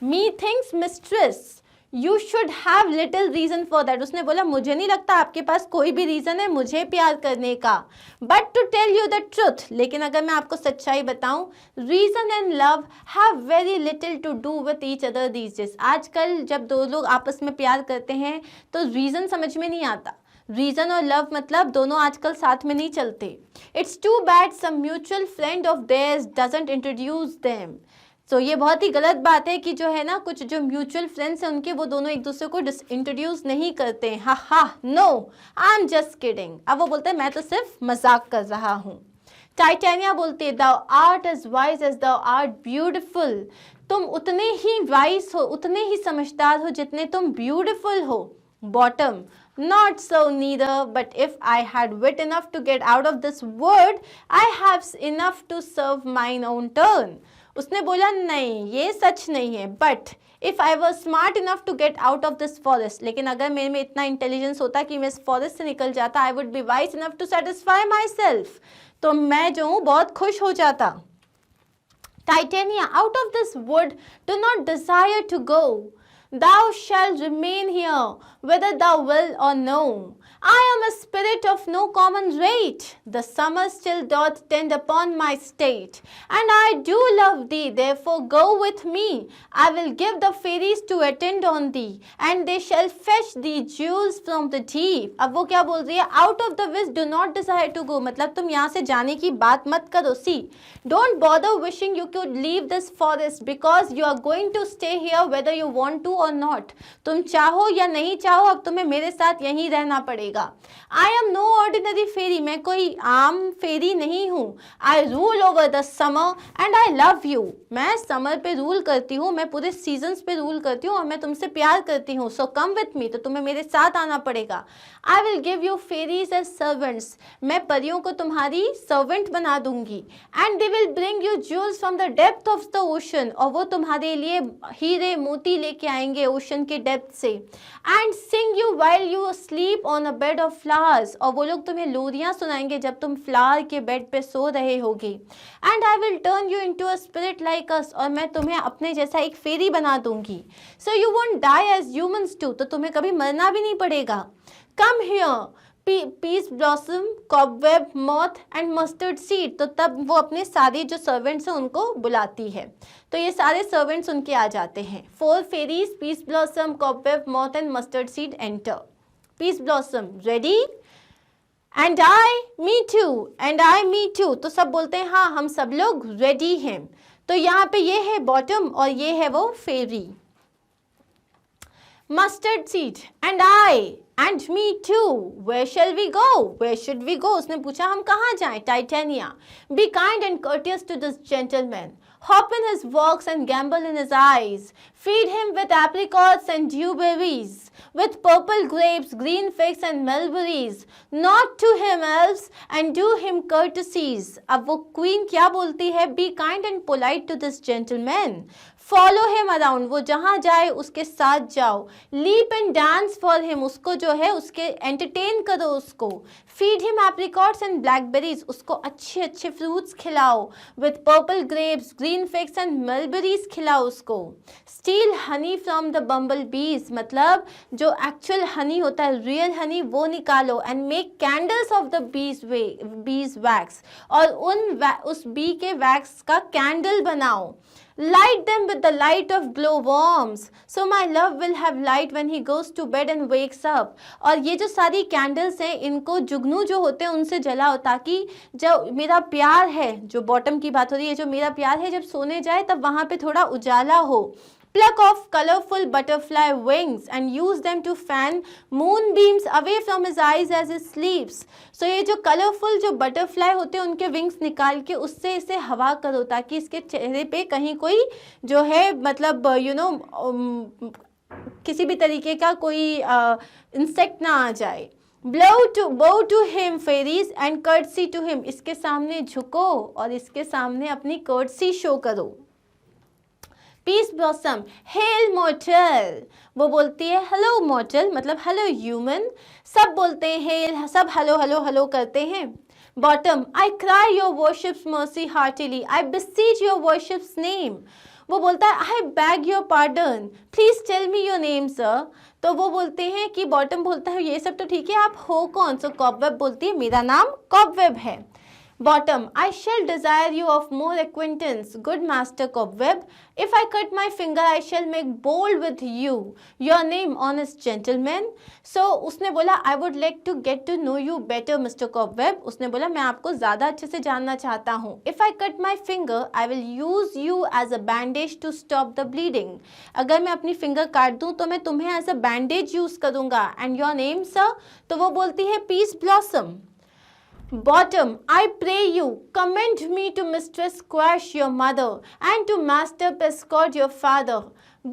[SPEAKER 1] Me thinks mistress, you should have little reason for that. उसने बोला मुझे नहीं लगता आपके पास कोई भी रीज़न है मुझे प्यार करने का. But to tell you the truth, लेकिन अगर मैं आपको सच्चाई बताऊं, reason and love have very little to do with each other these days. आजकल जब दो लोग आपस में प्यार करते हैं तो रीज़न समझ में नहीं आता. रीज़न और लव मतलब दोनों आजकल साथ में नहीं चलते. It's too bad some mutual friend of theirs doesn't introduce them. तो ये बहुत ही गलत बात है कि जो है ना कुछ जो म्यूचुअल फ्रेंड्स हैं उनके वो दोनों एक दूसरे को इंट्रोड्यूस नहीं करते हैं. Ha no I am just kidding. अब वो बोलते हैं मैं तो सिर्फ मजाक कर रहा हूँ. टाइटेनिया बोलती है thou art as wise as thou art beautiful. तुम उतने ही वाइज हो, उतने ही समझदार हो जितने तुम ब्यूटिफुल हो. Bottom not so neither, but if I had wit enough to get out of this world, I have enough to serve mine own turn. उसने बोला नहीं ये सच नहीं है, but if I was smart enough to get out of this forest, लेकिन अगर मेरे में इतना इंटेलिजेंस होता कि मैं इस फॉरेस्ट से निकल जाता, I would be wise enough to satisfy my self, तो मैं जो हूँ बहुत खुश हो जाता. Titania, out of this wood do not desire to go. Thou shalt remain here, whether thou will or no. I am a spirit of no common rate. The summer still doth tend upon my state, and I do love thee, therefore go with me. I will give the fairies to attend on thee, and they shall fetch thee jewels from the deep. अब वो क्या बोल रही है, out of the wish do not desire to go, मतलब तुम यहाँ से जाने की बात मत करो. See, don't bother wishing you could leave this forest, because you are going to stay here whether you want to or not. तुम चाहो या नहीं चाहो अब तुम्हें मेरे साथ यहीं रहना पड़ेगा. आएगा। आई एम नो ऑर्डिनरी फेरी, मैं कोई आम फेरी नहीं हूँ। I rule over the summer and I love you, मैं समर पे रूल करती हूँ, मैं पूरे सीजन्स पे रूल करती हूँ और मैं तुमसे प्यार करती हूँ। सो कम विथ मी, तो तुम्हें मेरे साथ आना पड़ेगा। I will give you fairies as servants, मैं परियों को तुम्हारी सर्वेंट बना दूंगी। And they will bring you jewels from the depth of the ocean, और वो तुम्हारे लिए हीरे मोती लेके आएंगे ओशन के डेप्थ से। And sing you while you sleep on a bed of flowers, और वो लोग तुम्हें लोरियां सुनाएंगे जब तुम फ्लावर के बेड पे सो रहे होगे। And I will turn you into a spirit like us, और मैं तुम्हें अपने जैसा एक फेरी बना दूंगी। So you won't die as humans too, तो तुम्हें कभी मरना भी नहीं पड़ेगा। Come here Peaseblossom, Cobweb, Moth and Mustardseed, तो तब वो अपने सारे जो सर्वेंट्स हैं उनको बुलाती है। तो ये सारे सर्वेंट्स उनके आ जाते हैं। 4 fairies, Peaseblossom, Cobweb, Moth and Mustardseed enter. Peaseblossom, ready? And I, me too, and I, me too, तो सब बोलते हैं हाँ हम सब लोग रेडी हैं। तो यहाँ पे ये है बॉटम और ये है वो fairy. Mustardseed, and I, and me too, where shall we go, where should we go, उसने पूछा हम कहाँ जाएं? Titania. Be kind and courteous to this gentleman, hop in his walks and gambol in his eyes, feed him with apricots and dewberries, with purple grapes, green figs and mulberries, not to him elves and do him courtesies। अब वो queen क्या बोलती है? Be kind and polite to this gentleman, follow him around, वो जहाँ जाए उसके साथ जाओ। Leap and dance for him, उसको जो है उसके entertain करो उसको। Feed him apricots and blackberries, उसको अच्छे अच्छे fruits खिलाओ। With purple grapes, green figs and mulberries खिलाओ उसको। Steal honey from the bumblebees, मतलब जो actual honey होता है, real honey, वो निकालो। And make candles of the bees wax, और उस bee के wax का candle बनाओ। Light them with the light of glowworms, so my love will have light when he goes to bed and wakes up। और ये जो सारी candles हैं इनको जुगनू जो होते हैं उनसे जलाओ, ताकि जब मेरा प्यार है, जो बॉटम की बात हो रही है, जो मेरा प्यार है जब सोने जाए तब वहाँ पे थोड़ा उजाला हो। Pluck off colorful butterfly wings and use them to fan moonbeams away from his eyes as he sleeps। So ये जो कलरफुल जो बटरफ्लाई होते हैं उनके विंग्स निकाल के उससे इसे हवा करो, ताकि इसके चेहरे पे कहीं कोई जो है मतलब किसी भी तरीके का कोई इंसेक्ट ना आ जाए। bow to him fairies and courtesy to him, इसके सामने झुको और इसके सामने अपनी courtesy शो करो। पीस ब्लॉसम, हेल मॉर्टल, वो बोलती है हेलो मॉर्टल, मतलब हेलो ह्यूमन। सब बोलते हैं हेल, सब हेलो हेलो हेलो करते हैं। Bottom, I cry your worship's mercy heartily, I beseech your worship's name, वो बोलता है I beg your pardon, please tell me your name sir. तो वो बोलते हैं कि बॉटम बोलता है ये सब तो ठीक है, आप हो कौन? सो कॉबवेब बोलती है मेरा नाम कॉबवेब है। Bottom, I shall desire you of more acquaintance, good master Cobweb. If I cut my finger, I shall make bold with you. Your name, honest gentleman. So उसने बोला I would like to get to know you better, Mr. Cobweb. उसने बोला मैं आपको ज़्यादा अच्छे से जानना चाहता हूँ। If I cut my finger, I will use you as a bandage to stop the bleeding. अगर मैं अपनी फिंगर काट दूँ तो मैं तुम्हें as a bandage यूज़ करूँगा। And your name, sir? तो वो बोलती है Peace Blossom. Bottom, I pray you, commend me to Mistress Squash your mother, and to Master Pescod your father.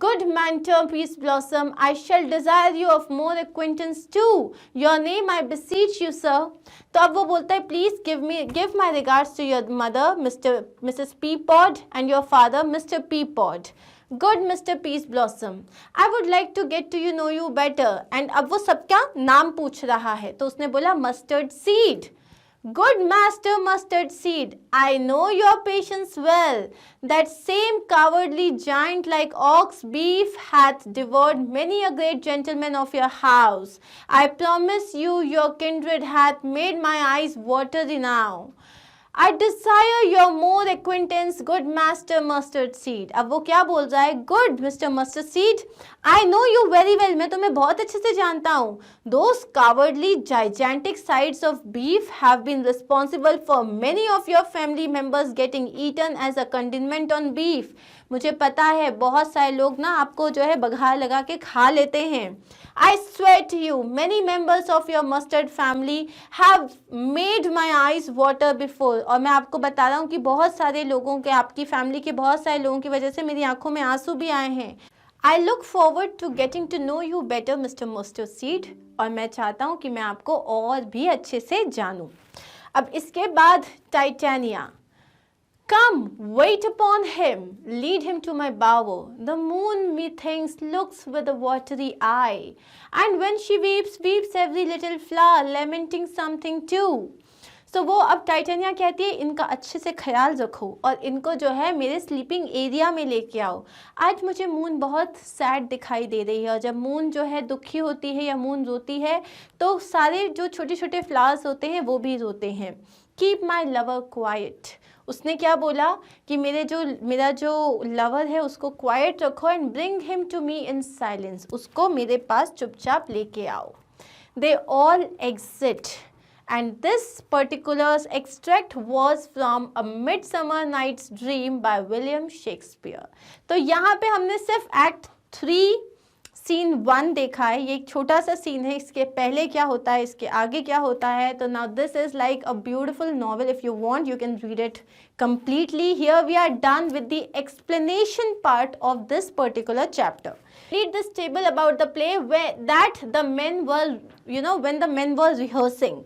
[SPEAKER 1] Good mentor, Peace Blossom, I shall desire you of more acquaintance too. Your name I beseech you, sir. तो अब वो बोलता है please give my regards to your mother, Mrs. Peapod, and your father, Mr. Peapod. Good Mr. Peace Blossom, I would like to get to know you better. And अब वो सबका नाम पूछ रहा है, तो उसने बोला mustard seed. Good master mustard seed, I know your patience well. That same cowardly giant like ox beef hath devoured many a great gentleman of your house. I promise you your kindred hath made my eyes watery now. I desire your more acquaintance, good master mustard seed. अब वो क्या बोल रहा है? Good Mr. Mustard seed, I know you very well. मैं तुम्हें बहुत अच्छे से जानता हूँ. Those cowardly gigantic sides of beef have been responsible for many of your family members getting eaten as a condiment on beef. मुझे पता है बहुत सारे लोग ना आपको जो है बघार लगा के खा लेते हैं. I swear to you, many members of your mustard family have made my eyes water before. और मैं आपको बता रहा हूँ कि बहुत सारे लोगों के, आपकी फैमिली के बहुत सारे लोगों की वजह से मेरी आंखों में आंसू भी आए हैं. I look forward to getting to know you better, Mr. Mustard Seed. और मैं चाहता हूँ कि मैं आपको और भी अच्छे से जानूँ. अब इसके बाद titania. Come, wait upon him, lead him to my bower. The moon, methinks, looks with a watery eye, and when she weeps, weeps every little flower, lamenting something too. So वो अब टाइटेनिया कहती है इनका अच्छे से ख्याल रखो और इनको जो है मेरे स्लीपिंग एरिया में लेके आओ. आज मुझे मून बहुत सैड दिखाई दे रही है और जब मून जो है दुखी होती है या मून रोती है तो सारे जो छोटे छोटे फ्लावर्स होते हैं वो भी रोते हैं. Keep my lover quite. उसने क्या बोला कि मेरा जो लवर है उसको क्वाइट रखो and bring him to me in silence. उसको मेरे पास चुपचाप लेके आओ. They all exit and this particular extract was from A Midsummer Night's Dream by William Shakespeare. तो यहाँ पे हमने सिर्फ एक्ट 3 सीन 1 देखा है. ये एक छोटा सा सीन है. इसके पहले क्या होता है, इसके आगे क्या होता है. तो now this is like a beautiful novel. If you want, you can read it completely. Here we are done with the explanation part of this particular chapter. Read this table about the play where that the men were, when the men were rehearsing.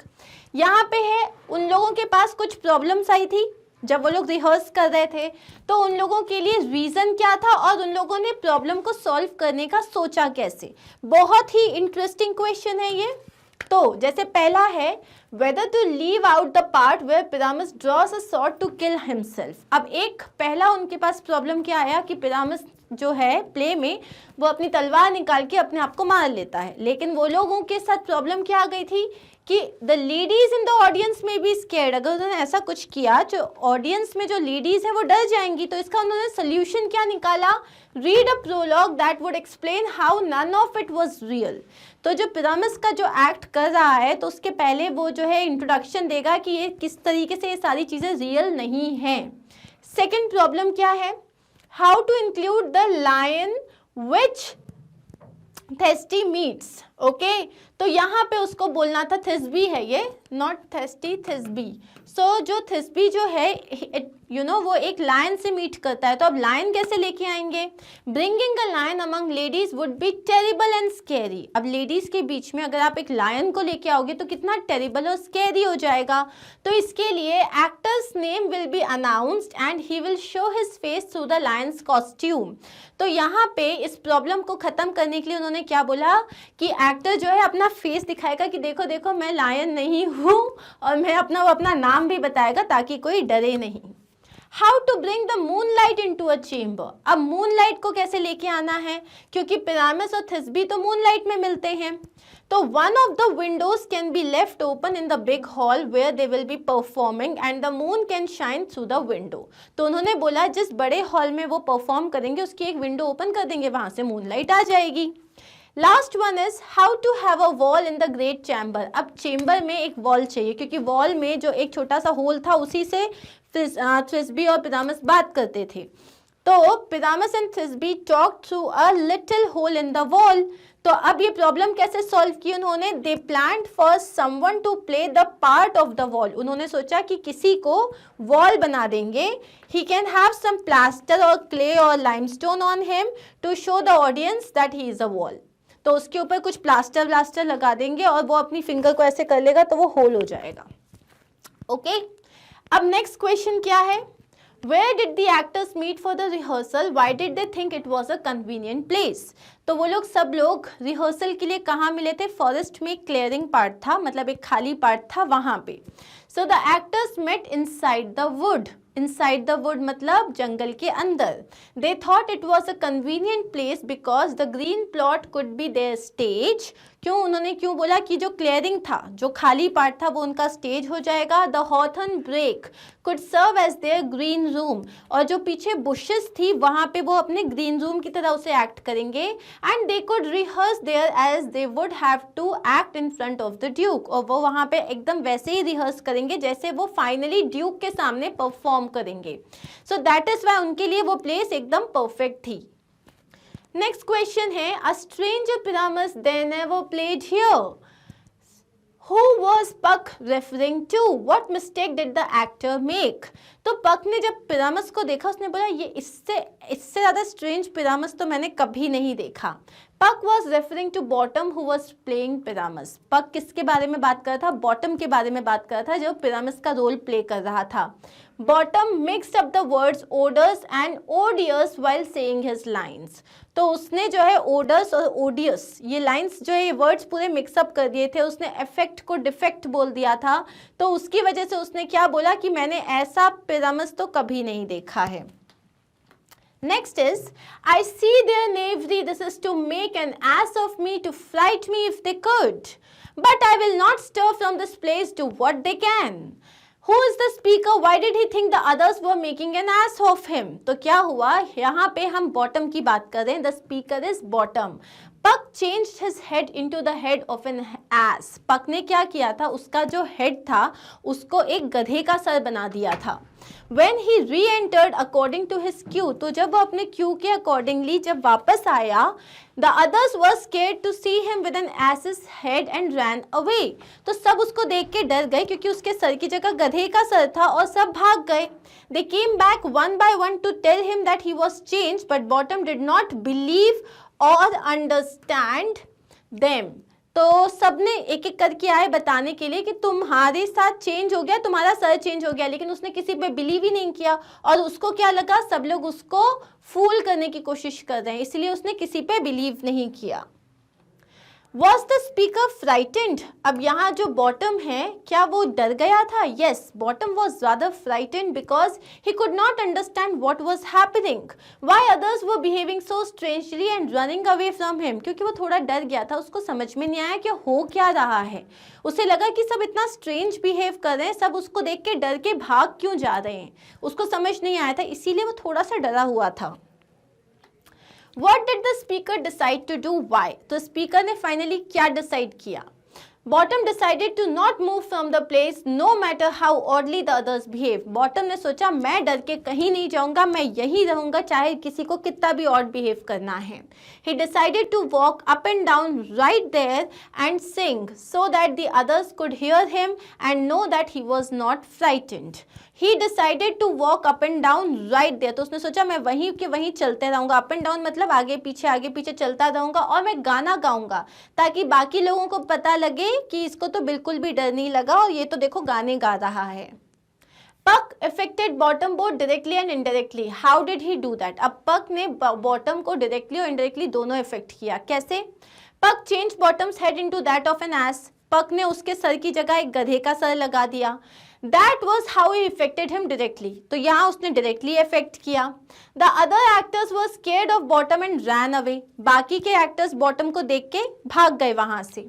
[SPEAKER 1] यहाँ पे है उन लोगों के पास कुछ problems आई थी जब वो लोग रिहर्स कर रहे थे. तो उन लोगों के लिए रीज़न क्या था और उन लोगों ने प्रॉब्लम को सॉल्व करने का सोचा कैसे. बहुत ही इंटरेस्टिंग क्वेश्चन है ये. तो जैसे पहला है whether to leave out the part where Pyramus draws a sword to kill himself. अब एक पहला उनके पास प्रॉब्लम क्या आया कि पिरामिस जो है प्ले में वो अपनी तलवार निकाल के अपने आप को मार लेता है. लेकिन वो लोगों के साथ प्रॉब्लम क्या आ गई थी कि the ladies in the audience में भी स्केर्ड. अगर उन्होंने ऐसा कुछ किया जो ऑडियंस में जो लेडीज हैं वो डर जाएंगी. तो इसका उन्होंने सोल्यूशन क्या निकाला. Read a prologue that would explain how none of it was real. तो जो पिरामिस का जो एक्ट कर रहा है तो उसके पहले वो जो है इंट्रोडक्शन देगा कि ये किस तरीके से ये सारी चीज़ें रियल नहीं हैं. सेकेंड प्रॉब्लम क्या है. How to include the lion which thirsty meets. Okay, तो यहाँ पे उसको बोलना था थिस्बी है ये, नॉट थेस्टी, थिस्बी. सो जो थिस्बी जो है वो एक लायन से मीट करता है. तो अब लायन कैसे लेके आएंगे. Bringing a lion among ladies would be terrible and scary. अब लेडीज के बीच में अगर आप एक लायन को लेके आओगे तो कितना टेरिबल और स्कैरी हो जाएगा. तो इसके लिए actors name will be announced and he will show his face through the lion's costume. तो यहाँ पे इस प्रॉब्लम को ख़त्म करने के लिए उन्होंने क्या बोला कि एक्टर जो है अपना फेस दिखाएगा कि देखो देखो मैं लायन नहीं हूँ और मैं अपना नाम भी बताएगा ताकि कोई डरे नहीं. How to bring the moonlight into a chamber. अब मून लाइट को कैसे लेके आना है क्योंकि पिरामिस और थिस्बी तो मून लाइट में मिलते हैं. तो one of the windows can be left open in the big hall where they will be performing and the moon can shine through the window. तो उन्होंने बोला जिस बड़े हॉल में वो परफॉर्म करेंगे उसकी एक विंडो ओपन कर देंगे, वहां से मून लाइट आ जाएगी. Last one is how to have a wall in the great chamber. अब चेम्बर में एक वॉल चाहिए क्योंकि वॉल में जो एक छोटा सा होल था उसी से थिस्बी और पिरामिस बात करते थे. तो Pyramus and Thisbe talk through a little hole in the wall. तो अब ये प्रॉब्लम कैसे सॉल्व की उन्होंने. They planned for someone to play the part of the wall. उन्होंने सोचा कि किसी को वॉल बना देंगे. He can have some plaster और क्ले और limestone on him to show the audience that he is a wall. तो उसके ऊपर कुछ प्लास्टर लगा देंगे और वो अपनी फिंगर को ऐसे कर लेगा तो वो होल हो जाएगा. ओके, अब नेक्स्ट क्वेश्चन क्या है. Where did the actors meet for the rehearsal? Why did they think it was a convenient place? तो वो लोग सब लोग रिहर्सल के लिए कहाँ मिले थे. फॉरेस्ट में क्लियरिंग पार्ट था, मतलब एक खाली पार्ट था वहाँ पे. So the actors met inside the wood. Inside the wood मतलब जंगल के अंदर. They thought it was a convenient place because the green plot could be their stage. उन्होंने क्यों बोला कि जो क्लियरिंग था, जो खाली पार्ट था वो उनका स्टेज हो जाएगा. The hawthorn brake could serve as their green room. और जो पीछे बुशेस थी वहाँ पे वो अपने ग्रीन रूम की तरह उसे एक्ट करेंगे. And they could rehearse there as they would have to act in front of the duke. और वो वहाँ पे एकदम वैसे ही रिहर्स करेंगे जैसे वो फाइनली ड्यूक के सामने परफॉर्म करेंगे. सो दैट इज वाई उनके लिए वो प्लेस एकदम परफेक्ट थी. नेक्स्ट क्वेश्चन है, a stranger Pyramus they never played here. Who was Puck referring to? What mistake did the actor make? तो पक ने जब पिरामस को देखा उसने बोला ये इससे ज़्यादा स्ट्रेंज पिरामस तो मैंने कभी नहीं देखा. Puck was referring to Bottom who was playing Pyramus. Puck किसके बारे में बात कर रहा था? बॉटम के बारे में बात कर रहा था जो पिरामस का रोल प्ले कर रहा था. Bottom mixed up the words odours and ओडियस while saying his lines. तो उसने जो है ओडर्स और ओडियस ये लाइन्स जो है ये वर्ड्स पूरे मिक्सअप कर दिए थे. उसने इफेक्ट को डिफेक्ट बोल दिया था. तो उसकी वजह से उसने क्या बोला कि मैंने ऐसा पिरामस तो कभी नहीं देखा है. Next is, I see their knavery. This is to make an ass of me, to fright me if they could. But I will not stir from this place. Do what they can. Who is the speaker? Why did he think the others were making an ass of him? तो क्या हुआ? यहाँ पे हम bottom की बात कर रहे हैं. The speaker is bottom. Puck changed his head into the head of an ass. Puck ने क्या किया था? उसका जो head था उसको एक गधे का सर बना दिया था. When he re-entered according to his cue, तो जब वो अपने क्यू के अकॉर्डिंगली जब वापस आया, the others were scared to see him with an ass's head and ran away. तो सब उसको देख के डर गए क्योंकि उसके सर की जगह गधे का सर था और सब भाग गए. They came back one by one to tell him that he was changed, but Bottom did not believe or understand them. तो सबने एक एक करके आए बताने के लिए कि तुम्हारे साथ चेंज हो गया, तुम्हारा सर चेंज हो गया, लेकिन उसने किसी पे बिलीव ही नहीं किया और उसको क्या लगा सब लोग उसको फूल करने की कोशिश कर रहे हैं, इसलिए उसने किसी पे बिलीव नहीं किया. Was the speaker frightened? अब यहाँ जो बॉटम है क्या वो डर गया था? Yes, bottom was rather frightened because he could not understand what was happening. Why others were behaving so strangely and running away from him? क्योंकि वो थोड़ा डर गया था, उसको समझ में नहीं आया कि हो क्या रहा है. उसे लगा कि सब इतना स्ट्रेंज बिहेव कर रहे हैं, सब उसको देख के डर के भाग क्यों जा रहे हैं, उसको समझ नहीं आया था, इसीलिए वो थोड़ा सा डरा हुआ था. What did the speaker decide to do? Why? तो स्पीकर ने फाइनली क्या डिसाइड किया? Bottom decided to not move from the place no matter how oddly the others behave. Bottom ने सोचा मैं डर के कहीं नहीं जाऊंगा, मैं यहीं रहूंगा चाहे किसी को कितना भी odd behave करना है. He decided to walk up and down right there and sing so that the others could hear him and know that he was not frightened. He decided to walk up and down right there. तो उसने सोचा मैं वहीं के वहीं चलते रहूंगा. up and down मतलब आगे पीछे चलता रहूंगा और मैं गाना गाऊंगा ताकि बाकी लोगों को पता लगे कि इसको तो बिल्कुल भी डर नहीं लगा और ये तो देखो गाने गा रहा है. Puck affected Bottom both directly and indirectly. How did he do that? अब Puck ने Bottom को directly और indirectly दोनों affect किया. कैसे? Puck changed Bottom's head into that of an ass. Puck ने उसके सर की जगह एक गधे का सर लगा दिया. That was how he affected him directly. तो यहाँ उसने directly affect किया. The other actors were scared of Bottom and ran away. बाकी के actors Bottom को देख के भाग गए वहाँ से.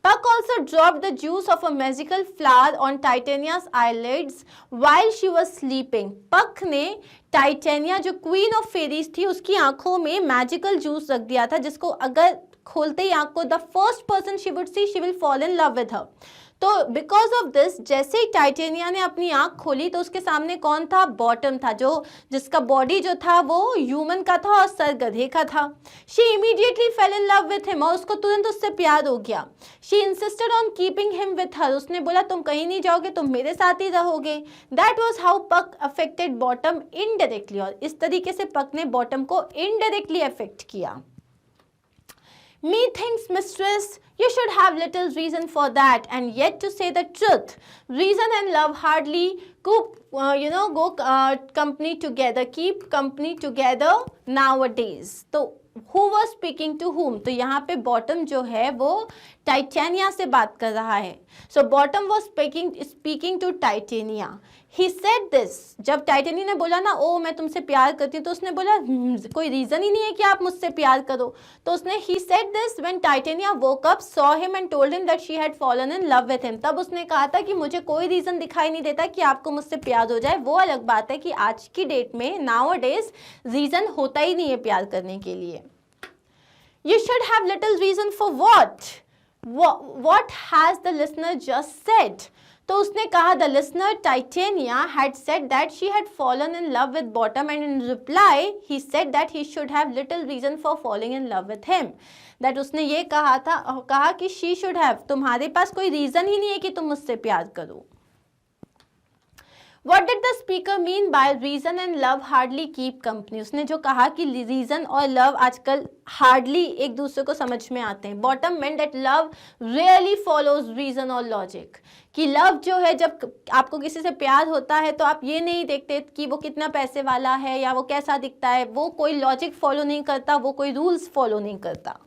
[SPEAKER 1] Puck also dropped the juice of a magical flower on Titania's eyelids while she was sleeping. Puck ने Titania जो Queen of Fairies थी उसकी आंखों में magical juice रख दिया था जिसको अगर खोलते ही आंख को the first person she would see she will fall in love with her. तो बिकॉज ऑफ दिस जैसे ही टाइटेनिया ने अपनी आंख खोली तो उसके सामने कौन था? बॉटम था, जो जिसका बॉडी जो था वो ह्यूमन का था और सर गधे का था. She immediately fail in love with him और उसको तुरंत उससे प्यार हो गया. She insisted on keeping him with her. उसने बोला तुम कहीं नहीं जाओगे, तुम मेरे साथ ही रहोगे. दैट वॉज हाउ पक अफेक्टेड बॉटम इनडायरेक्टली. और इस तरीके से पक ने बॉटम को इनडायरेक्टली अफेक्ट किया. Methinks, mistress, you should have little reason for that, and yet to say the truth, reason and love hardly go company together, keep company together nowadays. तो who was speaking to whom? तो यहाँ पे bottom जो है वो titania से बात कर रहा है. So bottom was speaking to Titania. He said this. जब टाइटेनिया ने बोला ना ओ मैं तुमसे प्यार करती हूँ तो उसने बोला कोई रीज़न ही नहीं है कि आप मुझसे प्यार करो. तो उसने he said this when Titania woke up, saw him and told him that she had fallen in love with him. तब उसने कहा था कि मुझे कोई रीज़न दिखाई नहीं देता कि आपको मुझसे प्यार हो जाए. वो अलग बात है कि आज की डेट में nowadays रीज़न होता ही नहीं है प्यार करने के लिए. You should have little reason for what? What has the listener just said? तो उसने कहा the listener Titania had said that she had fallen in love with Bottom and in reply he said that he should have little reason for falling in love with him. That उसने ये कहा कि she should have, तुम्हारे पास कोई reason ही नहीं है कि तुम मुझसे प्यार करो। What did the speaker mean by reason and love hardly keep company? उसने जो कहा कि रीजन और लव आजकल हार्डली एक दूसरे को समझ में आते हैं। Bottom meant that love really follows reason और लॉजिक, कि लव जो है, जब आपको किसी से प्यार होता है तो आप ये नहीं देखते कि वो कितना पैसे वाला है या वो कैसा दिखता है, वो कोई लॉजिक फॉलो नहीं करता, वो कोई रूल्स फॉलो नहीं करता।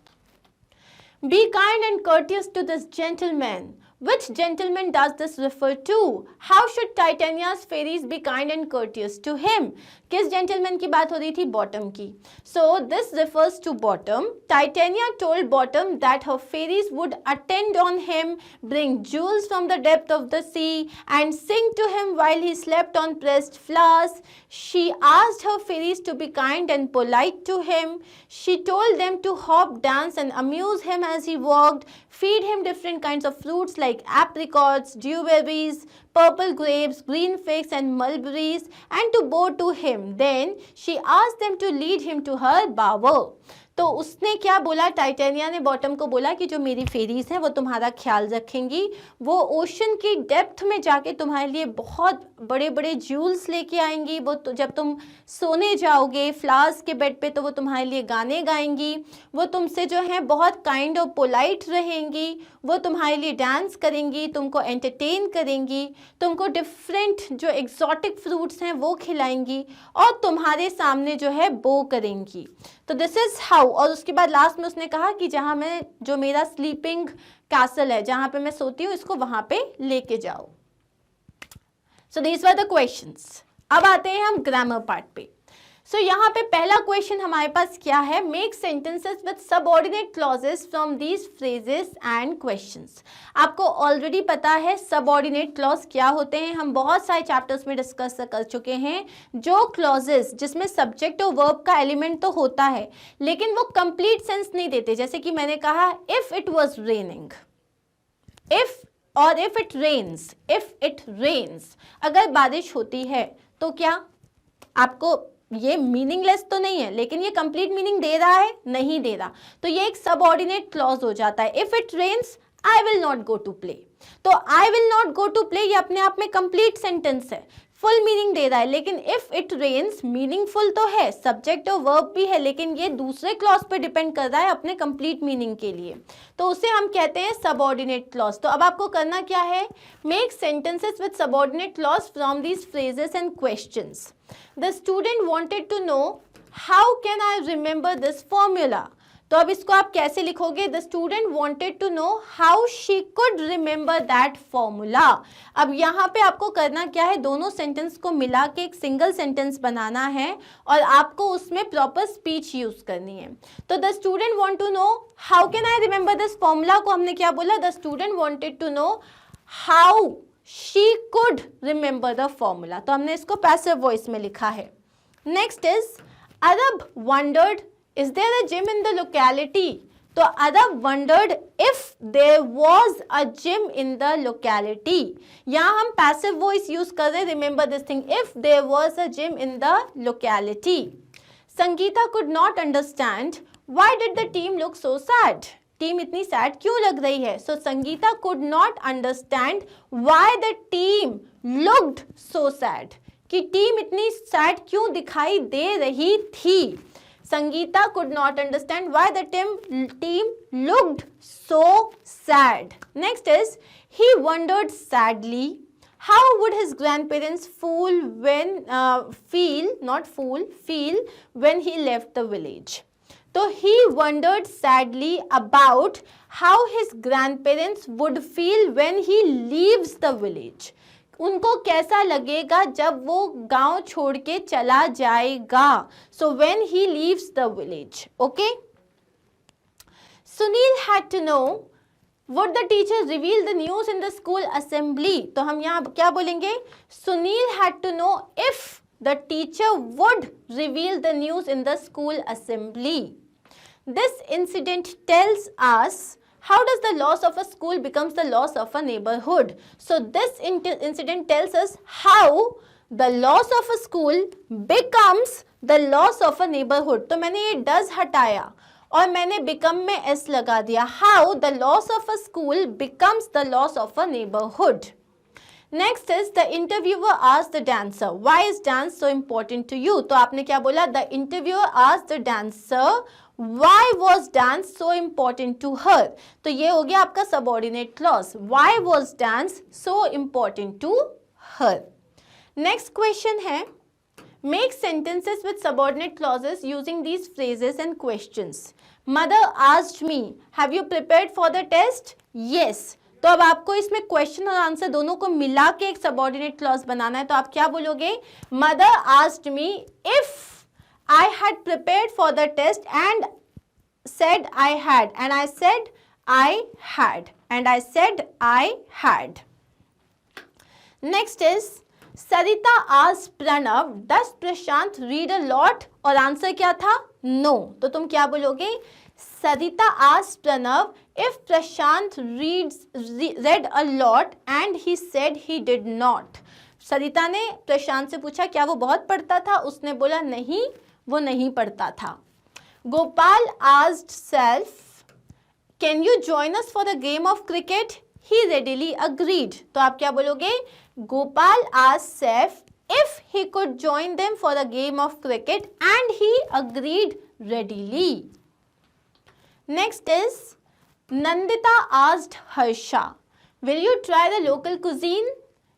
[SPEAKER 1] Be kind and courteous to this gentleman. Which gentleman does this refer to? How should Titania's fairies be kind and courteous to him? किस gentleman की बात हो रही थी? Bottom की. So this refers to Bottom. Titania told Bottom that her fairies would attend on him, bring jewels from the depth of the sea, and sing to him while he slept on pressed flowers. She asked her fairies to be kind and polite to him. She told them to hop, dance, and amuse him as he walked, feed him different kinds of fruits like apricots, dewberries, purple grapes, green figs, and mulberries, and to bow to him. Then she asked them to lead him to her bower. तो उसने क्या बोला, titania ने bottom को बोला कि जो मेरी फेरीज हैं वो तुम्हारा ख्याल रखेंगी, वो ओशन की डेप्थ में जाके तुम्हारे लिए बहुत बड़े बड़े ज्यूल्स लेके आएंगी, वो तो जब तुम सोने जाओगे फ्लावर्स के बेड पे तो वो तुम्हारे लिए गाने गाएंगी, वो तुमसे जो है बहुत काइंड और पोलाइट रहेंगी, वो तुम्हारे लिए डांस करेंगी, तुमको एंटरटेन करेंगी, तुमको डिफरेंट जो एग्जॉटिक फ्रूट्स हैं वो खिलाएंगी और तुम्हारे सामने जो है बो करेंगी। तो दिस इज हाउ। और उसके बाद लास्ट में उसने कहा कि जहाँ मैं, जो मेरा स्लीपिंग कैसल है, जहाँ पे मैं सोती हूँ, इसको वहाँ पे लेके जाओ। So these were the questions. अब आते हैं हम ग्रामर पार्ट पे। सो यहाँ पे पहला क्वेश्चन हमारे पास क्या है, make sentences with subordinate clauses from these phrases and questions. आपको ऑलरेडी पता है सबऑर्डिनेट क्लॉज क्या होते हैं, हम बहुत सारे चैप्टर्स में डिस्कस कर चुके हैं। जो क्लॉजेस जिसमें सब्जेक्ट और वर्ब का एलिमेंट तो होता है लेकिन वो कंप्लीट सेंस नहीं देते, जैसे कि मैंने कहा if it was raining, if और if it rains, if it rains, अगर बारिश होती है तो क्या आपको ये मीनिंगलेस तो नहीं है लेकिन ये कंप्लीट मीनिंग दे रहा है, नहीं दे रहा, तो ये एक सबऑर्डिनेट क्लॉज हो जाता है। If it rains I will not go to play, तो I will not go to play ये अपने आप में कंप्लीट सेंटेंस है, फुल मीनिंग दे रहा है। लेकिन इफ इट रेन्स मीनिंगफुल तो है, सब्जेक्ट और वर्ब भी है, लेकिन ये दूसरे क्लॉज पे डिपेंड कर रहा है अपने कंप्लीट मीनिंग के लिए, तो उसे हम कहते हैं सबऑर्डिनेट क्लॉज। तो अब आपको करना क्या है, make sentences with subordinate clause from these phrases and questions. The student wanted to know how can I remember this formula. तो अब इसको आप कैसे लिखोगे, the student wanted to know how she could remember that formula. अब यहाँ पे आपको करना क्या है, दोनों सेंटेंस को मिला के एक सिंगल सेंटेंस बनाना है और आपको उसमें प्रॉपर स्पीच यूज करनी है। तो the student want to know how can I remember this formula को हमने क्या बोला, the student wanted to know how she could remember the formula, तो हमने इसको पैसिव वॉइस में लिखा है। Next is Arab wondered is there a gym in the locality। तो अरब wondered if there was a gym in the locality। यहाँ हम passive voice use कर रहे, remember this thing, if there was a gym in the locality। Sangeeta could not understand why did the team look so sad। Team इतनी sad क्यों लग रही है। सो Sangeeta could not understand why the team looked so sad, कि team इतनी sad क्यों दिखाई दे रही थी। Sangeeta could not understand why the team looked so sad. Next is, he wondered sadly how would his grandparents feel when he left the village. So he wondered sadly about how his grandparents would feel when he leaves the village. उनको कैसा लगेगा जब वो गांव छोड़ के चला जाएगा। So when he leaves the village. Okay, Sunil had to know would the teacher reveal the news in the school assembly. तो हम यहाँ क्या बोलेंगे, Sunil had to know if the teacher would reveal the news in the school assembly. This incident tells us how does the loss of a school becomes the loss of a neighborhood? So this incident tells us how the loss of a school becomes the loss of a neighborhood. तो मैंने ये does हटाया और मैंने become में s लगा दिया. How the loss of a school becomes the loss of a neighborhood. Next is the interviewer asked the dancer, why is dance so important to you? तो आपने क्या बोला? The interviewer asked the dancer, why was dance so important to her? तो ये हो गया आपका subordinate clause. Why was dance so important to her? Next question है, make sentences with subordinate clauses using these phrases and questions. Mother asked me, have you prepared for the test? Yes. तो अब आपको इसमें question और answer दोनों को मिला के एक सबऑर्डिनेट क्लॉज बनाना है. तो आप क्या बोलोगे? Mother asked me if I had prepared for the test and said I had, and I said I had, and I said I had. Next is Sarita asked Pranav, does Prashant read a lot? और answer क्या था? No. तो तुम क्या बोलोगे? Sarita asked Pranav if Prashant read a lot and he said he did not. सरिता ने प्रशांत से पूछा क्या वो बहुत पढ़ता था? उसने बोला नहीं, वो नहीं पढ़ता था. Gopal asked Self, can you join us for the game of cricket? He readily agreed. तो आप क्या बोलोगे? Gopal asked Self if he could join them for the game of cricket and he agreed readily. Next is Nandita asked Harsha, will you try the local cuisine?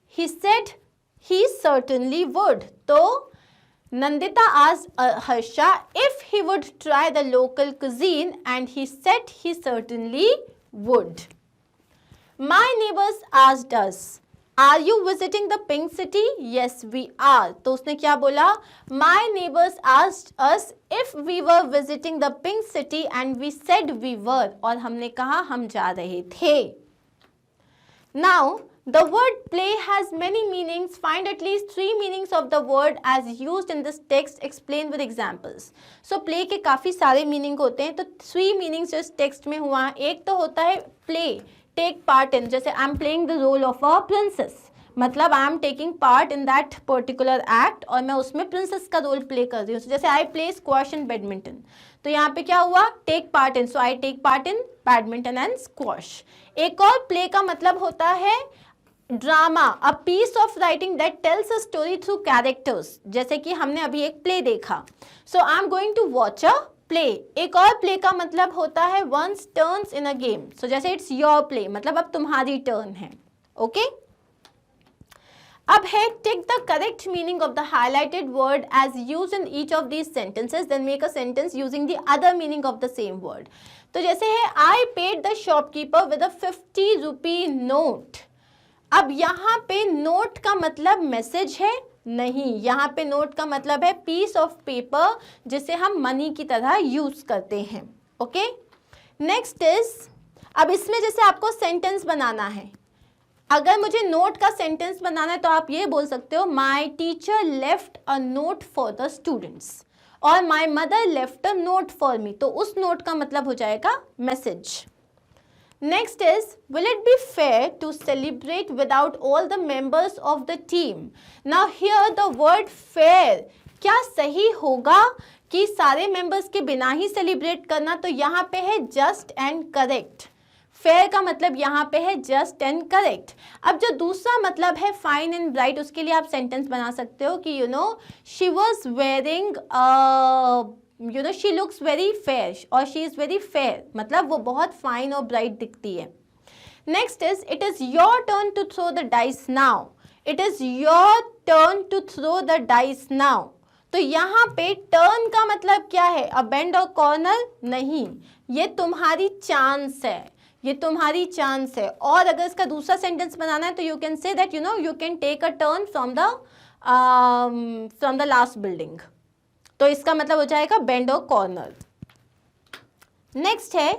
[SPEAKER 1] He said he certainly would. So Nandita asked Harsha if he would try the local cuisine and he said he certainly would. My neighbors asked us, are you visiting the pink city? Yes, we are. तो उसने क्या बोला? My neighbors asked us if we were visiting the pink city and we said we were. और हमने कहा हम जा रहे थे. Now, the word play has many meanings. Find at least 3 meanings of the word as used in this text. Explain with examples. So, play के काफ़ी सारे meaning होते हैं. तो 3 meanings जो इस text में हुआ. एक तो होता है play. Take part in, जैसे I am playing the role of a princess, मतलब I am taking part in that particular act और मैं उसमें princess का रोल प्ले कर रही हूँ. जैसे I play squash and badminton, तो यहाँ पे क्या हुआ? take part in, so I take part in badminton and squash. एक और play का मतलब होता है drama, a piece of writing that tells a story through characters, जैसे कि हमने अभी एक प्ले देखा. So I am going to watch a play. एक और प्ले का मतलब होता है one's turn in a game. So जैसे इट्स योर प्ले, मतलब अब तुम्हारी टर्न है. ओके अब है take the correct meaning of the highlighted word as used in each of these sentences, then make a sentence using the other meaning of the same word. तो जैसे है I paid the shopkeeper with a 50 rupee note. अब यहाँ पे note का मतलब message है नहीं, यहाँ पे नोट का मतलब है पीस ऑफ पेपर जिसे हम मनी की तरह यूज करते हैं. ओके नेक्स्ट इज, अब इसमें जैसे आपको सेंटेंस बनाना है. अगर मुझे नोट का सेंटेंस बनाना है तो आप ये बोल सकते हो my teacher left a note for the students और my mother left a note for me. तो उस नोट का मतलब हो जाएगा message. Next is, will it be fair to celebrate without all the members of the team? Now here the word fair, क्या सही होगा कि सारे members के बिना ही celebrate करना? तो यहाँ पे है just and correct. fair का मतलब यहाँ पे है just and correct. अब जो दूसरा मतलब है fine and bright, उसके लिए आप sentence बना सकते हो कि she was wearing she looks very fair और she is very fair, मतलब वो बहुत fine और bright दिखती है. Next is, it is your turn to throw the dice now. It is your turn to throw the dice now. तो यहाँ पे turn का मतलब क्या है? A bend or corner? नहीं, ये तुम्हारी chance है, ये तुम्हारी चांस है. और अगर इसका दूसरा सेंटेंस बनाना है तो you can say that you can take a turn from the last building. तो इसका मतलब हो जाएगा बेंड और कॉर्नर. नेक्स्ट है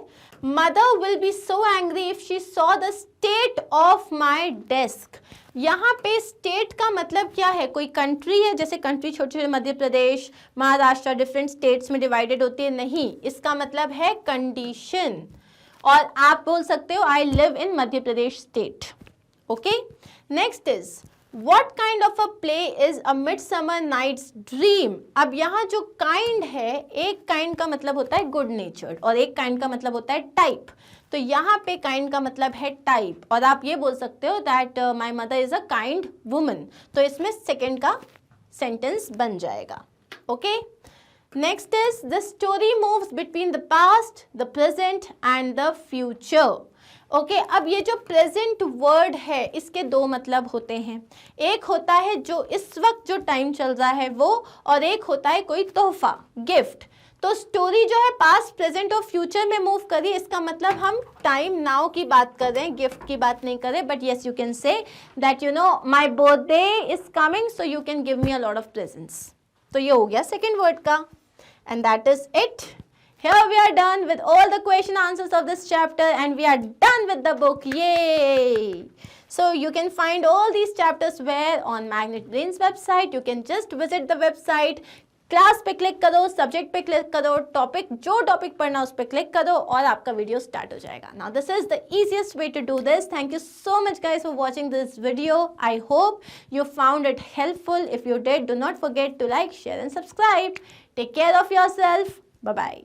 [SPEAKER 1] mother will be so angry if she saw the state of my desk. यहाँ पे स्टेट का मतलब क्या है? कोई कंट्री है? जैसे कंट्री छोटे छोटे मध्य प्रदेश, महाराष्ट्र डिफरेंट स्टेट्स में डिवाइडेड होती है. नहीं, इसका मतलब है कंडीशन. और आप बोल सकते हो I live in Madhya Pradesh state. Okay, next is What kind of a play is a midsummer night's dream? अब यहाँ जो kind है, एक kind का मतलब होता है good natured और एक kind का मतलब होता है type. तो यहाँ पे kind का मतलब है type और आप ये बोल सकते हो that my mother is a kind woman. तो इसमें second का sentence बन जाएगा. Okay? Next is the story moves between the past, the present and the future. Okay अब ये जो प्रेजेंट वर्ड है इसके दो मतलब होते हैं. एक होता है जो इस वक्त जो टाइम चल रहा है वो, और एक होता है कोई तोहफा, गिफ्ट. तो स्टोरी जो है पास्ट, प्रेजेंट और फ्यूचर में मूव करी, इसका मतलब हम टाइम नाउ की बात कर रहे हैं, गिफ्ट की बात नहीं कर रहे. But yes you can say that you know my birthday is coming so you can give me a lot of presents. तो ये हो गया सेकेंड वर्ड का. And that is it. Here we are done with all the question answers of this chapter and we are done with the book. Yay! So you can find all these chapters where on Magnet Brains website. You can just visit the website. Class पे click करो, subject पे click करो, topic जो topic पढ़ना उस पे click करो और आपका वीडियो स्टार्ट हो जाएगा. Now this is the easiest way to do this. Thank you so much guys for watching this video. I hope you found it helpful. If you did, do not forget to like, share and subscribe. Take care of yourself. Bye bye.